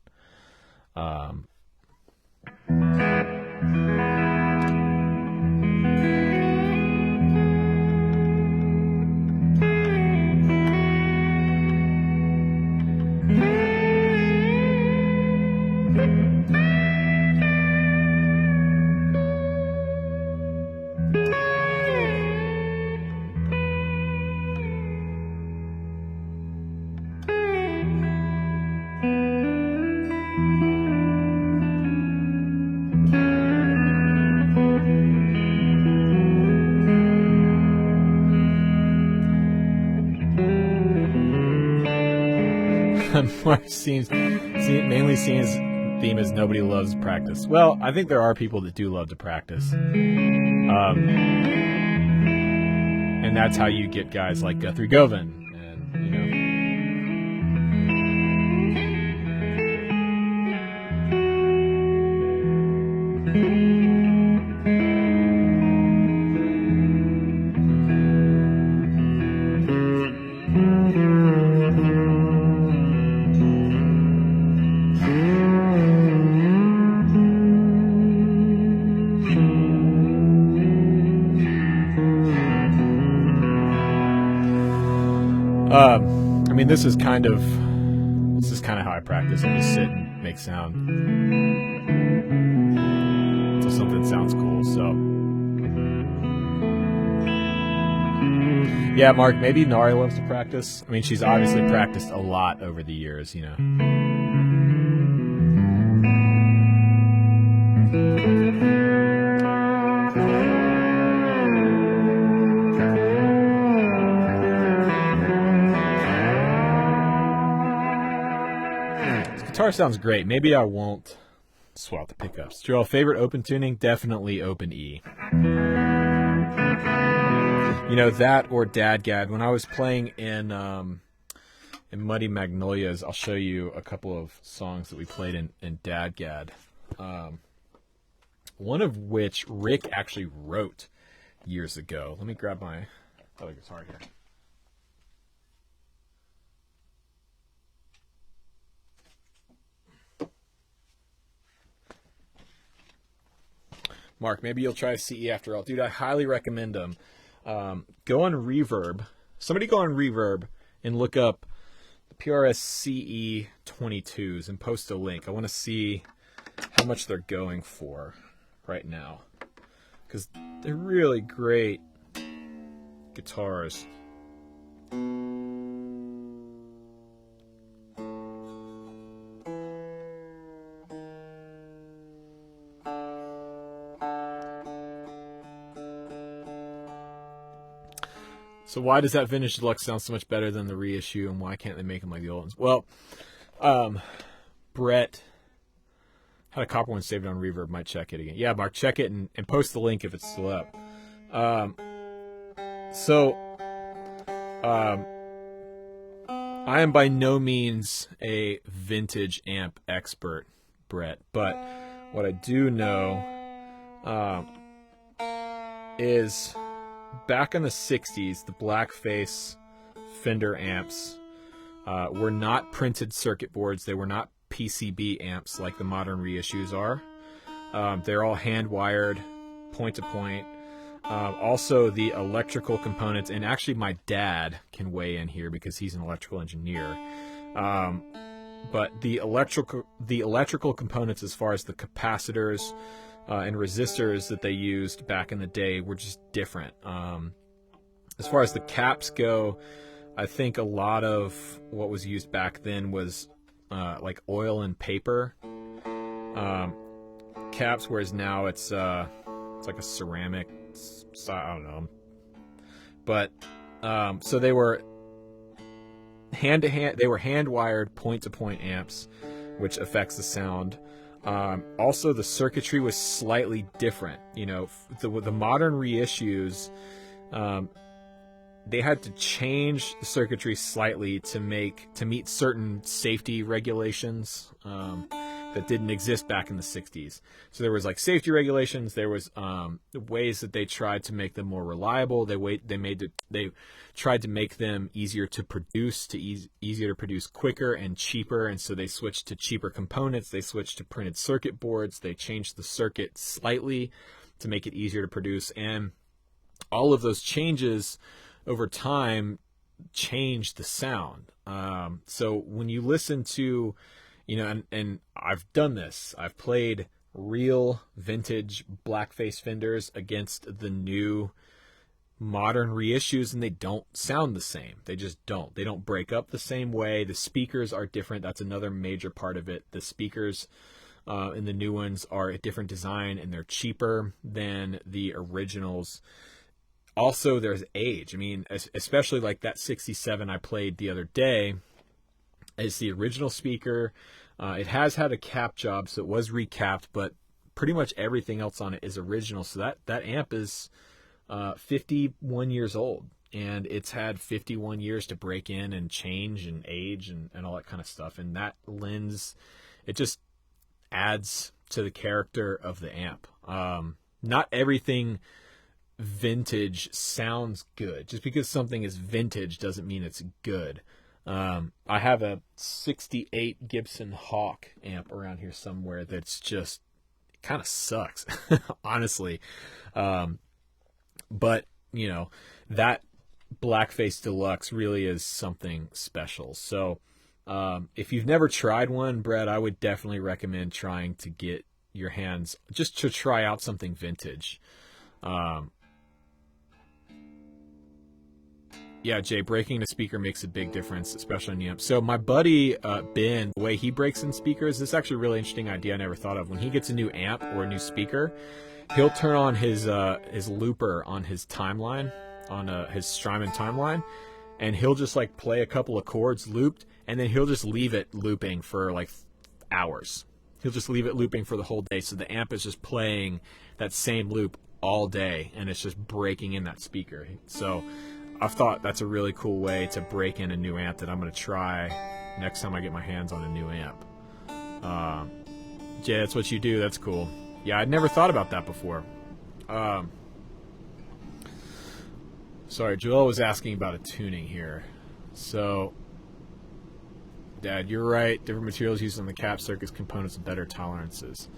Mark mainly seems theme is nobody loves practice. Well, I think there are people that do love to practice. And that's how you get guys like Guthrie Govan I mean, this is kind of how I practice. I just sit and make sound until something sounds cool. So, yeah, Mark, maybe Nari loves to practice. I mean, she's obviously practiced a lot over the years, you know. Guitar sounds great. Maybe I won't swap the pickups. Joel, favorite open tuning? Definitely open E. You know, that or Dadgad. When I was playing in Muddy Magnolias, I'll show you a couple of songs that we played in Dadgad. One of which Rick actually wrote years ago. Let me grab my other guitar here. Mark, maybe you'll try CE after all. Dude, I highly recommend them. Go on Reverb. Somebody go on Reverb and look up the PRS CE 22s and post a link. I want to see how much they're going for right now, because they're really great guitars. So why does that vintage deluxe sound so much better than the reissue, and why can't they make them like the old ones? Well, Brett had a copper one saved on Reverb. Might check it again. Yeah, Mark, check it and post the link if it's still up. I am by no means a vintage amp expert, Brett, but what I do know is back in the 60s, the blackface Fender amps were not printed circuit boards. They were not PCB amps like the modern reissues are. They're all hand-wired, point-to-point. Also, the electrical components, and actually my dad can weigh in here because he's an electrical engineer. But the electrical components, as far as the capacitors and resistors that they used back in the day, were just different. As far as the caps go, I think a lot of what was used back then was like oil and paper caps, whereas now it's like a ceramic style, I don't know. But so they were hand-to-hand, they were hand-wired point-to-point amps, which affects the sound. Also, the circuitry was slightly different. You know, the modern reissues, they had to change the circuitry slightly to meet certain safety regulations that didn't exist back in the 60s. So there was like safety regulations. There was ways that they tried to make them more reliable. They tried to make them easier to produce, easier to produce quicker and cheaper. And so they switched to cheaper components. They switched to printed circuit boards. They changed the circuit slightly to make it easier to produce. And all of those changes over time changed the sound. So when you listen to, you know, and I've done this, I've played real vintage blackface Fenders against the new modern reissues, and they don't sound the same. They just don't. They don't break up the same way. The speakers are different. That's another major part of it. The speakers in the new ones are a different design, and they're cheaper than the originals. Also, there's age. I mean, especially like that 67 I played the other day is the original speaker. It has had a cap job, so it was recapped, but pretty much everything else on it is original. So that amp is 51 years old, and it's had 51 years to break in and change and age and all that kind of stuff. And that lens, it just adds to the character of the amp. Not everything vintage sounds good. Just because something is vintage doesn't mean it's good. I have a 68 Gibson Hawk amp around here somewhere that's just kind of sucks, honestly. But, you know, that Blackface Deluxe really is something special. So if you've never tried one, Brett, I would definitely recommend trying to get your hands, just to try out something vintage. Yeah, Jay, breaking a speaker makes a big difference, especially in the amp. So my buddy Ben, the way he breaks in speakers, this is actually a really interesting idea I never thought of. When he gets a new amp or a new speaker, he'll turn on his looper on his timeline, on his Strymon timeline, and he'll just like play a couple of chords looped, and then he'll just leave it looping for like hours. He'll just leave it looping for the whole day, so the amp is just playing that same loop all day, and it's just breaking in that speaker. So I've thought that's a really cool way to break in a new amp that I'm going to try next time I get my hands on a new amp. Jay, that's what you do. That's cool. Yeah, I'd never thought about that before. Sorry, Joel was asking about a tuning here. So, Dad, you're right. Different materials used on the cap circuits components with better tolerances.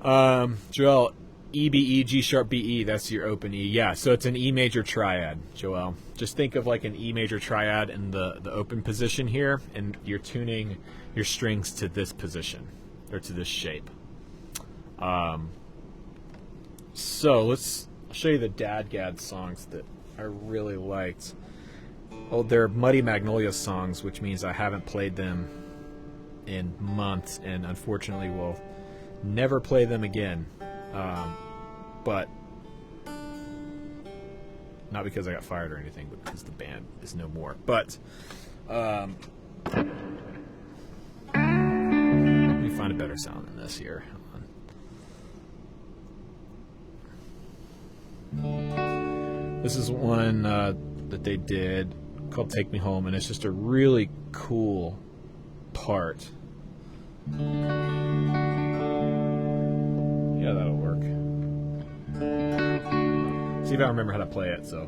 Joel, EBE, G sharp BE, that's your open E. Yeah, so it's an E major triad, Joel. Just think of like an E major triad in the open position here, and you're tuning your strings to this position, or to this shape. So let's show you the Dadgad songs that I really liked. Oh, they're Muddy Magnolia songs, which means I haven't played them in months, and unfortunately will never play them again. But not because I got fired or anything, but because the band is no more. But let me find a better sound than this here. This is one that they did called Take Me Home, and it's just a really cool part. Yeah, that'll work. See if I remember how to play it, so.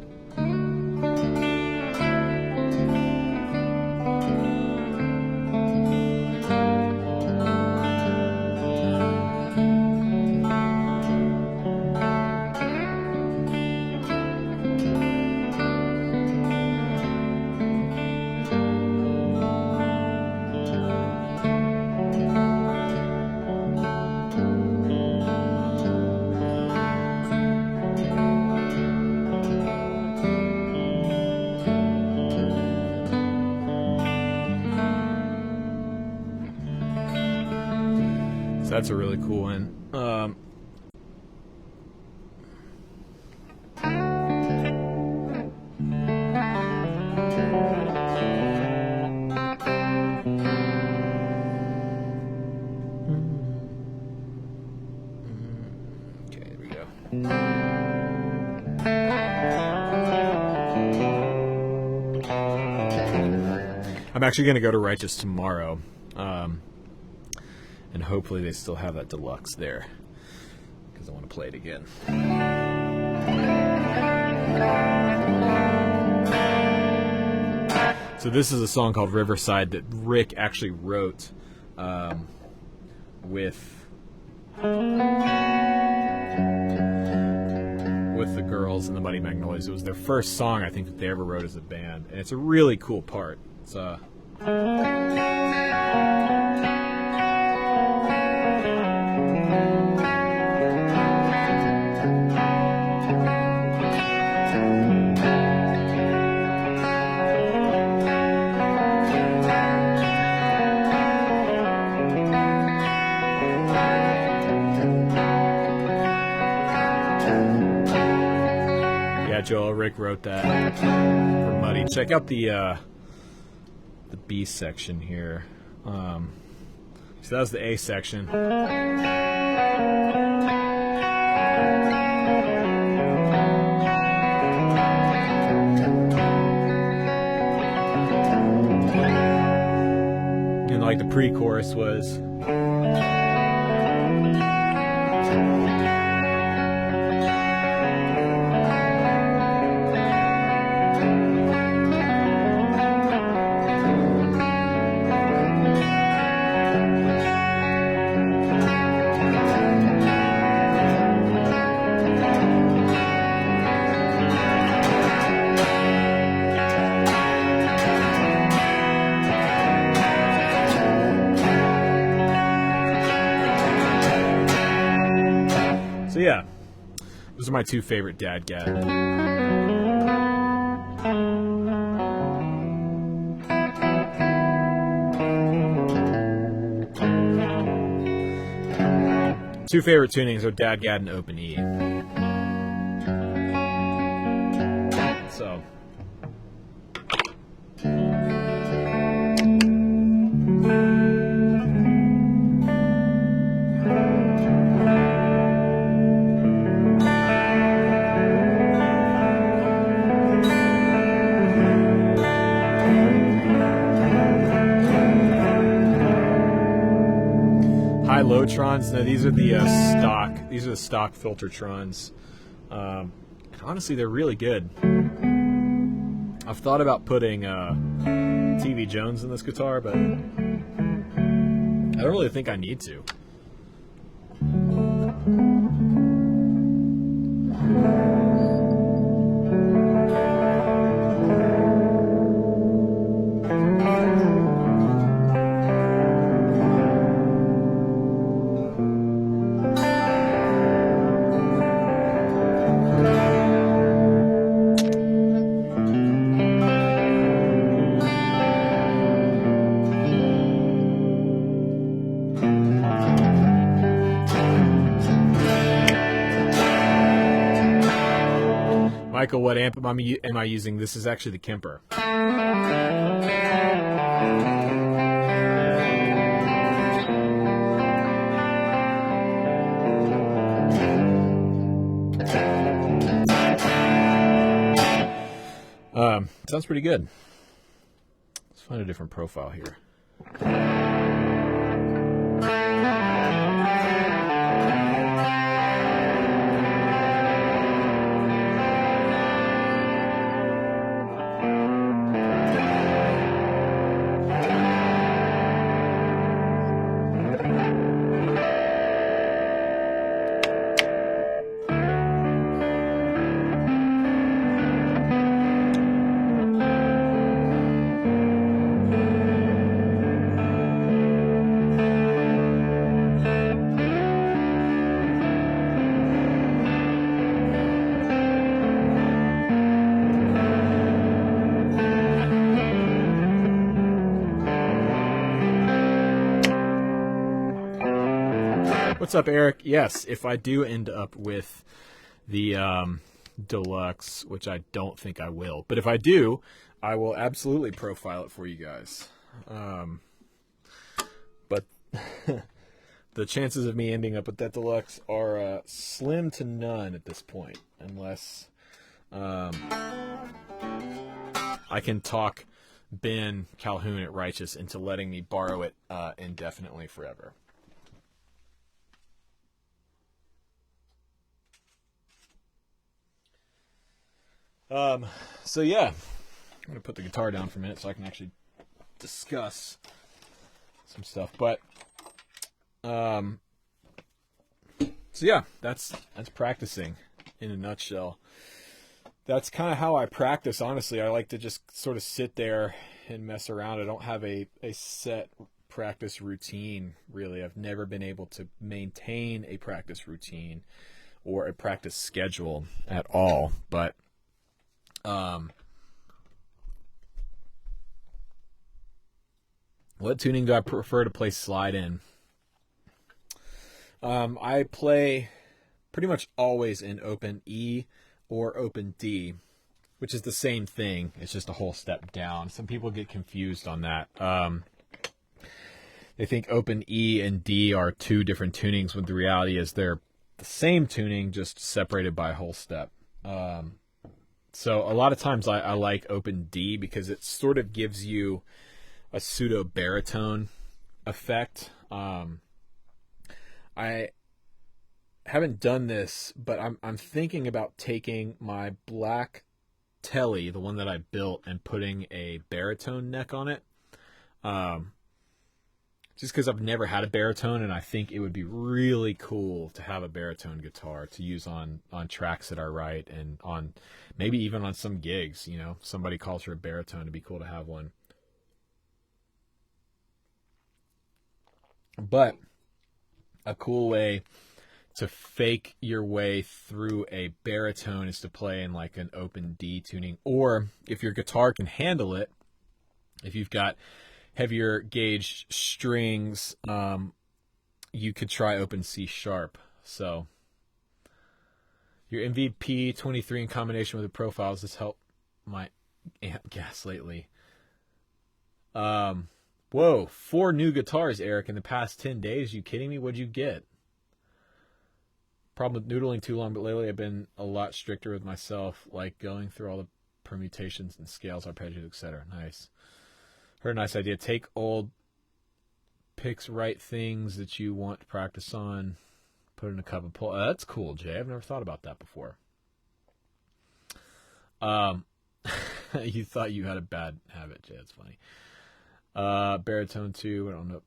That's a really cool one. Okay, there we go. I'm actually going to go to Righteous tomorrow. And hopefully they still have that deluxe there, because I want to play it again. So this is a song called Riverside that Rick actually wrote with the girls in the Muddy Magnolias. It was their first song, I think, that they ever wrote as a band, and it's a really cool part. It's Joel, Rick wrote that for Muddy. Check out the B section here. So that was the A section. And like the pre-chorus was. So yeah, those are my two favorite DADGAD. Two favorite tunings are DADGAD and Open E. So. Lotrons. No, these are the stock. These are the stock Filtertrons. Honestly, they're really good. I've thought about putting TV Jones in this guitar, but I don't really think I need to. Michael, what amp am I using? This is actually the Kemper. Sounds pretty good. Let's find a different profile here. What's up, Eric? Yes, if I do end up with the Deluxe, which I don't think I will, but if I do, I will absolutely profile it for you guys. But the chances of me ending up with that Deluxe are slim to none at this point, unless I can talk Ben Calhoun at Righteous into letting me borrow it indefinitely forever. So yeah, I'm going to put the guitar down for a minute so I can actually discuss some stuff. But, so yeah, that's practicing in a nutshell. That's kind of how I practice, honestly. I like to just sort of sit there and mess around. I don't have a set practice routine, really. I've never been able to maintain a practice routine or a practice schedule at all, but what tuning do I prefer to play slide in? I play pretty much always in open E or open D, which is the same thing. It's just a whole step down. Some people get confused on that. They think open E and D are two different tunings, when the reality is they're the same tuning, just separated by a whole step. So a lot of times I like open D because it sort of gives you a pseudo baritone effect. I haven't done this, but I'm thinking about taking my black Telly, the one that I built, and putting a baritone neck on it. Just because I've never had a baritone, and I think it would be really cool to have a baritone guitar to use on tracks that I write, and on maybe even on some gigs. You know, somebody calls for a baritone, it'd be cool to have one. But a cool way to fake your way through a baritone is to play in like an open D tuning, or if your guitar can handle it, if you've got heavier gauge strings, you could try open C sharp. So your MVP 23 in combination with the profiles has helped my amp gas lately. Whoa, 4 new guitars, Eric, in the past 10 days. You kidding me? What'd you get? Problem with noodling too long, but lately I've been a lot stricter with myself, like going through all the permutations and scales, arpeggios, etc. Nice. Heard a nice idea. Take old picks, write things that you want to practice on, put in a cup of pull. That's cool, Jay. I've never thought about that before. You thought you had a bad habit, Jay. That's funny. Baritone too. I don't know.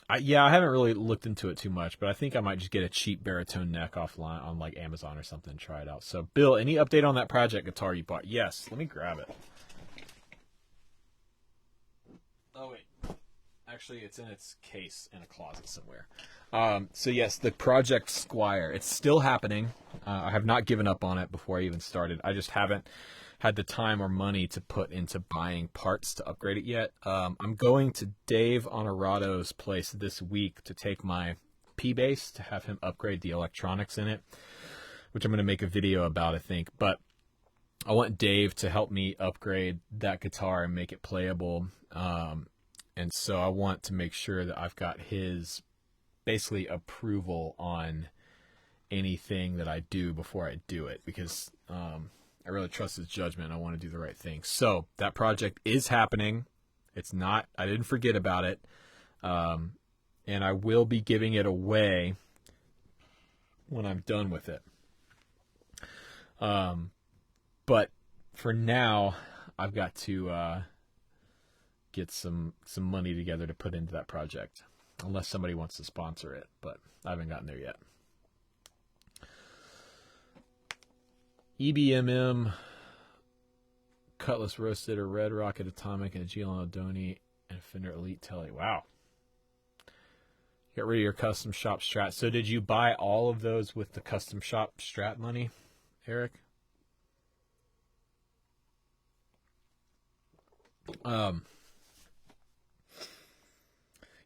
I haven't really looked into it too much, but I think I might just get a cheap baritone neck offline on like Amazon or something and try it out. So, Bill, any update on that project guitar you bought? Yes. Let me grab it. Oh, wait. Actually, it's in its case in a closet somewhere. So, yes, the Project Squire. It's still happening. I have not given up on it before I even started. I just haven't had the time or money to put into buying parts to upgrade it yet. I'm going to Dave Honorado's place this week to take my P-Bass to have him upgrade the electronics in it, which I'm going to make a video about, I think. But I want Dave to help me upgrade that guitar and make it playable. And so I want to make sure that I've got his basically approval on anything that I do before I do it, because I really trust his judgment. I want to do the right thing. So that project is happening. It's not, I didn't forget about it. And I will be giving it away when I'm done with it. But for now, I've got to get some money together to put into that project, unless somebody wants to sponsor it, but I haven't gotten there yet. EBMM, Cutlass Roasted, a Red Rocket Atomic, and a Keola Donaghy, and a Fender Elite Telly. Wow. Get rid of your custom shop Strat. So did you buy all of those with the custom shop Strat money, Eric?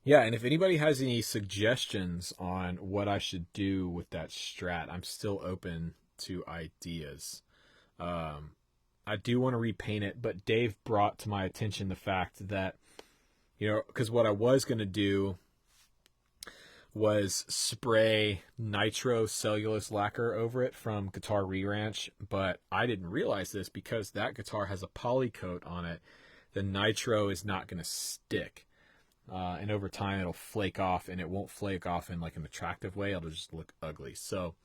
Yeah, and if anybody has any suggestions on what I should do with that Strat, I'm still open to ideas. I do want to repaint it, but Dave brought to my attention the fact that, because what I was going to do was spray nitro cellulose lacquer over it from Guitar Re-Ranch, but I didn't realize this because that guitar has a poly coat on it. The nitro is not going to stick. And over time it'll flake off, and it won't flake off in like an attractive way. It'll just look ugly. So,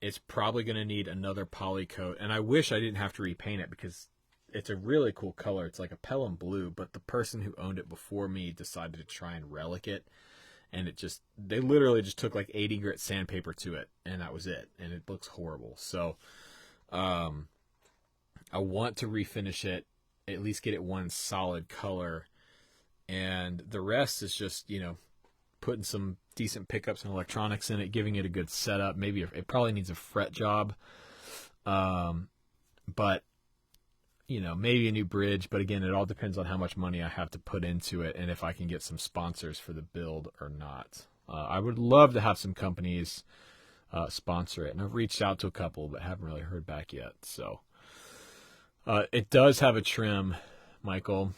it's probably going to need another poly coat, and I wish I didn't have to repaint it because it's a really cool color. It's like a Pelham blue, but the person who owned it before me decided to try and relic it, and they literally just took like 80 grit sandpaper to it, and that was it, and it looks horrible. So I want to refinish it, at least get it one solid color, and the rest is just, putting some decent pickups and electronics in it, giving it a good setup. Maybe it probably needs a fret job, but maybe a new bridge. But again, it all depends on how much money I have to put into it and if I can get some sponsors for the build or not. I would love to have some companies sponsor it, and I've reached out to a couple but haven't really heard back yet. So it does have a trim, Michael.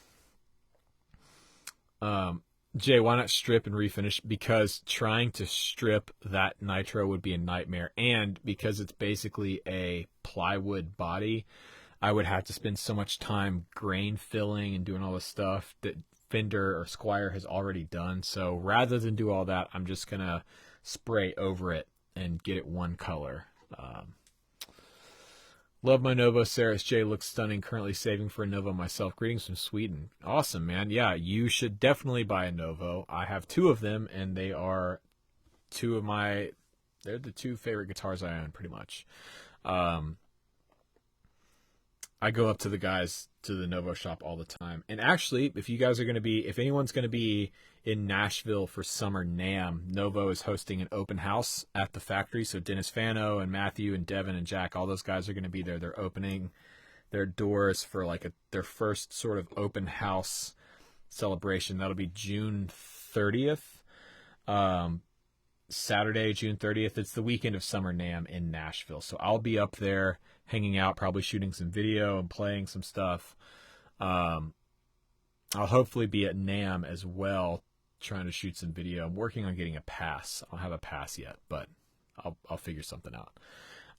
Jay, why not strip and refinish? Because trying to strip that nitro would be a nightmare. And because it's basically a plywood body, I would have to spend so much time grain filling and doing all the stuff that Fender or Squire has already done. So rather than do all that, I'm just going to spray over it and get it one color. Love my Novo. Sarah's J looks stunning. Currently saving for a Novo myself. Greetings from Sweden. Awesome, man. Yeah, you should definitely buy a Novo. I have 2 of them, and they are they're the 2 favorite guitars I own, pretty much. I I go up to the guys to the Novo shop all the time. And actually, if anyone's going to be in Nashville for Summer NAMM, Novo is hosting an open house at the factory. So Dennis Fano and Matthew and Devin and Jack, all those guys are going to be there. They're opening their doors for like their first sort of open house celebration. That'll be June 30th. Saturday, June 30th. It's the weekend of Summer NAMM in Nashville. So I'll be up there hanging out, probably shooting some video and playing some stuff. I'll hopefully be at NAMM as well, trying to shoot some video. I'm working on getting a pass. I don't have a pass yet, but I'll figure something out.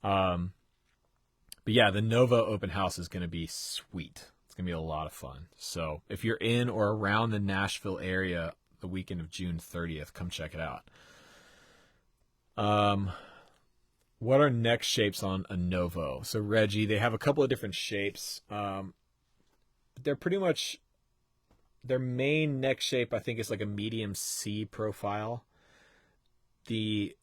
But yeah, the Novo open house is going to be sweet. It's going to be a lot of fun. So if you're in or around the Nashville area the weekend of June 30th, come check it out. What are neck shapes on a Novo? So Reggie, they have a couple of different shapes. They're pretty much, their main neck shape, I think, is like a medium C profile. The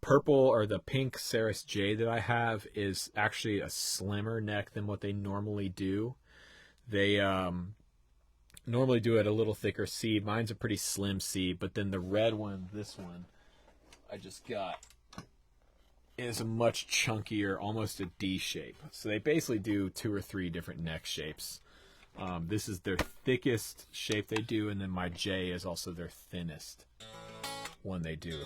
purple or the pink Ceres J that I have is actually a slimmer neck than what they normally do. They normally do it a little thicker C. Mine's a pretty slim C, but then the red one, this one I just got, is a much chunkier, almost a D shape. So they basically do 2 or 3 different neck shapes. This is their thickest shape they do, and then my J is also their thinnest one they do.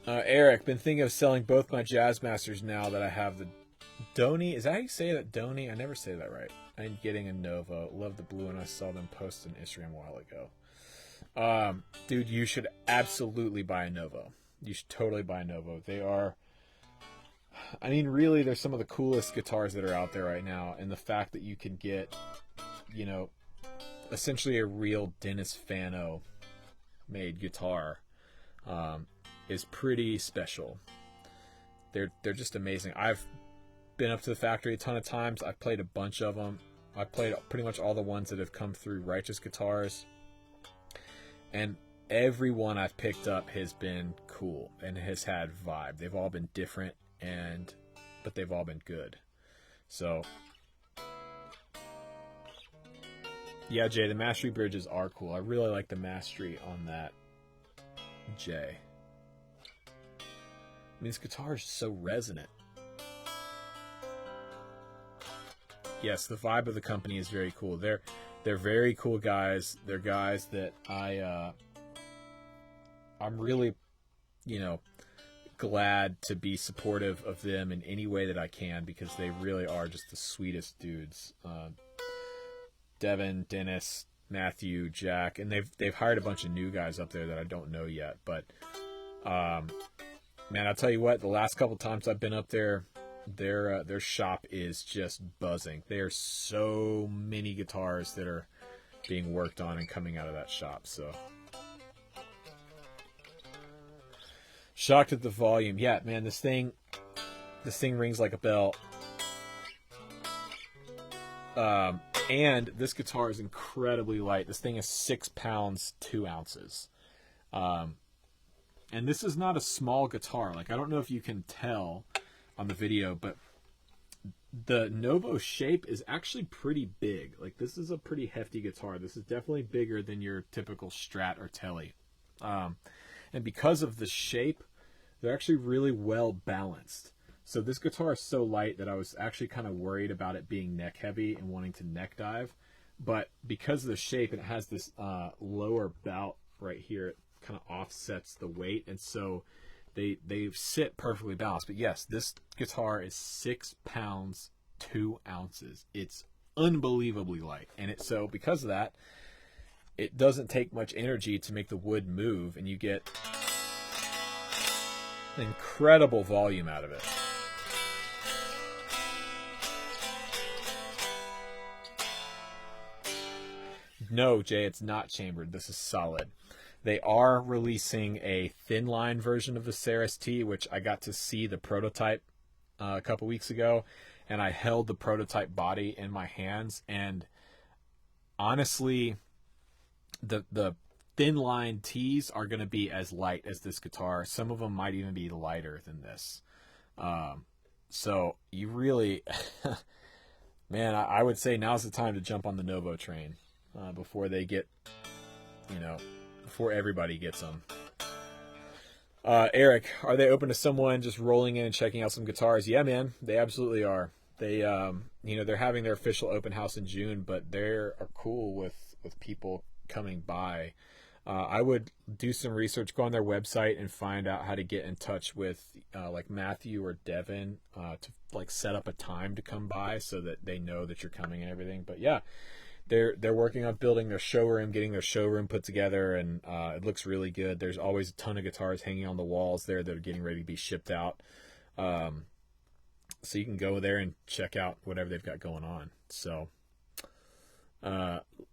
Eric, been thinking of selling both my Jazzmasters now that I have the Donaghy. Is that how you say that, Donaghy? I never say that right. I'm getting a Novo. Love the blue one. I saw them post on Instagram a while ago. Dude, you should absolutely buy a Novo. You should totally buy a Novo. They are, I mean, really, they're some of the coolest guitars that are out there right now. And the fact that you can get, you know, essentially a real Dennis Fano made guitar is pretty special. They're just amazing. I've been up to the factory a ton of times. I've played a bunch of them. I've played pretty much all the ones that have come through Righteous Guitars. And every one I've picked up has been cool and has had vibe. They've all been different, but they've all been good. So, yeah, Jay, the Mastery bridges are cool. I really like the Mastery on that J. I mean, this guitar is so resonant. Yes, the vibe of the company is very cool. They're very cool guys. They're guys that I'm really, you know, glad to be supportive of them in any way that I can, because they really are just the sweetest dudes. Devin, Dennis, Matthew, Jack, and they've hired a bunch of new guys up there that I don't know yet. But man, I'll tell you what, the last couple times I've been up there, their shop is just buzzing. There's so many guitars that are being worked on and coming out of that shop. So shocked at the volume. Yeah, man, this thing rings like a bell. And this guitar is incredibly light. This thing is 6 pounds 2 ounces. And this is not a small guitar. Like, I don't know if you can tell on the video, but the Novo shape is actually pretty big. Like, this is a pretty hefty guitar. This is definitely bigger than your typical Strat or Tele. And because of the shape, they're actually really well balanced. So this guitar is so light that I was actually kind of worried about it being neck heavy and wanting to neck dive. But because of the shape, it has this lower bout right here. It kind of offsets the weight, and so they sit perfectly balanced. But yes, this guitar is 6 pounds 2 ounces. It's unbelievably light, and so because of that, it doesn't take much energy to make the wood move, and you get incredible volume out of it. No, Jay, it's not chambered. This is solid. They are releasing a thin line version of the Ceres T, which I got to see the prototype a couple weeks ago, and I held the prototype body in my hands, and honestly, the thin line Ts are going to be as light as this guitar. Some of them might even be lighter than this. So you really, man, I would say now's the time to jump on the Novo train before they get, before everybody gets them. Eric, are they open to someone just rolling in and checking out some guitars? Yeah, man, they absolutely are. They, they're having their official open house in June, but they are cool with people coming by. I would do some research, go on their website and find out how to get in touch with like Matthew or Devin to like set up a time to come by so that they know that you're coming and everything. But yeah, they're working on building their showroom, getting their showroom put together, and it looks really good. There's always a ton of guitars hanging on the walls there that are getting ready to be shipped out. So you can go there and check out whatever they've got going on. So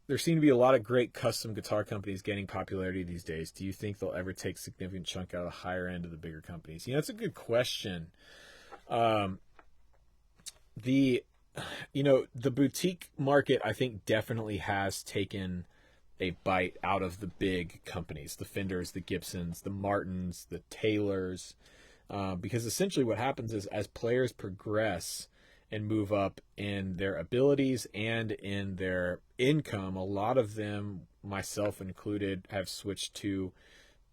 there seem to be a lot of great custom guitar companies gaining popularity these days. Do you think they'll ever take a significant chunk out of the higher end of the bigger companies? That's a good question. The boutique market, I think, definitely has taken a bite out of the big companies, the Fenders, the Gibsons, the Martins, the Taylors, because essentially what happens is as players progress and move up in their abilities and in their income, a lot of them, myself included, have switched to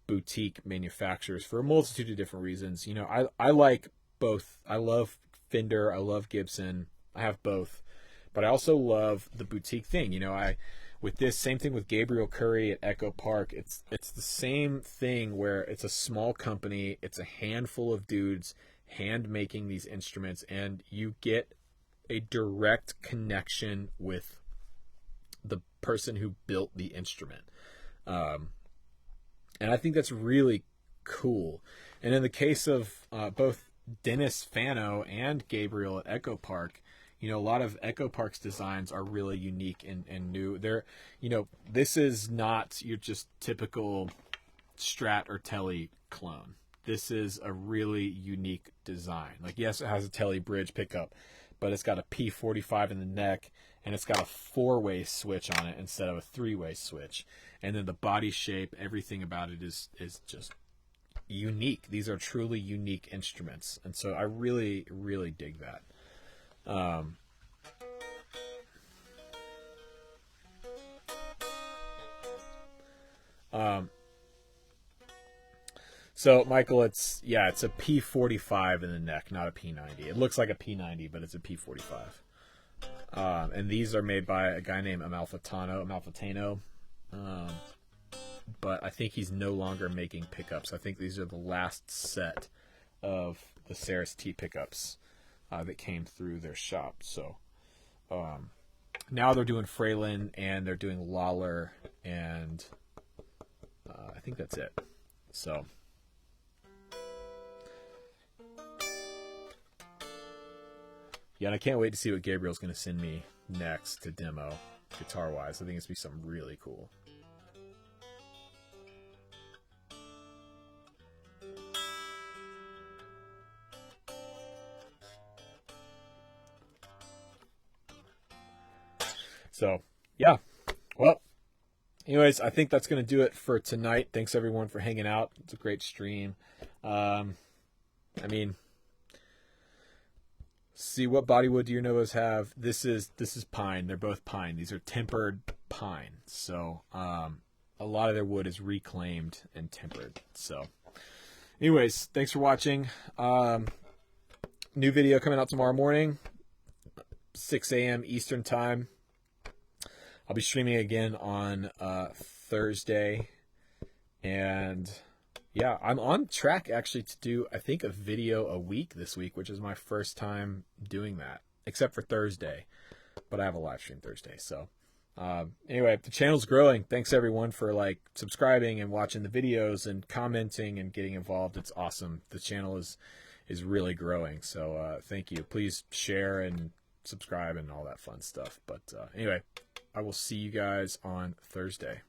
boutique manufacturers for a multitude of different reasons. I like both. I love Fender, I love Gibson, I have both, but I also love the boutique thing. With this, same thing with Gabriel Curry at Echo Park. It's the same thing where it's a small company, it's a handful of dudes hand making these instruments, and you get a direct connection with the person who built the instrument. And I think that's really cool. And in the case of both Dennis Fano and Gabriel at Echo Park, a lot of Echo Park's designs are really unique and new. They're, this is not your just typical Strat or Tele clone. This is a really unique design. Like, yes, it has a Tele bridge pickup, but it's got a P45 in the neck, and it's got a 4-way switch on it instead of a 3-way switch. And then the body shape, everything about it is just unique. These are truly unique instruments. And so I really, really dig that. So Michael, it's a P45 in the neck, not a P90. It looks like a P90, but it's a P45. And these are made by a guy named Amalfitano. But I think he's no longer making pickups. I think these are the last set of the Ceres T pickups that came through their shop. So now they're doing Fralin and they're doing Lawler, and I think that's it. So yeah, and I can't wait to see what Gabriel's going to send me next to demo, guitar-wise. I think it's going to be something really cool. So, yeah. Well, anyways, I think that's going to do it for tonight. Thanks, everyone, for hanging out. It's a great stream. See, what bodywood do your Novos have? This is pine. They're both pine. These are tempered pine. So a lot of their wood is reclaimed and tempered. So anyways, thanks for watching. New video coming out tomorrow morning, 6 a.m. Eastern time. I'll be streaming again on Thursday. And yeah, I'm on track actually to do, I think, a video a week this week, which is my first time doing that, except for Thursday. But I have a live stream Thursday. So anyway, the channel's growing. Thanks everyone for subscribing and watching the videos and commenting and getting involved. It's awesome. The channel is really growing. So thank you. Please share and subscribe and all that fun stuff. But anyway, I will see you guys on Thursday.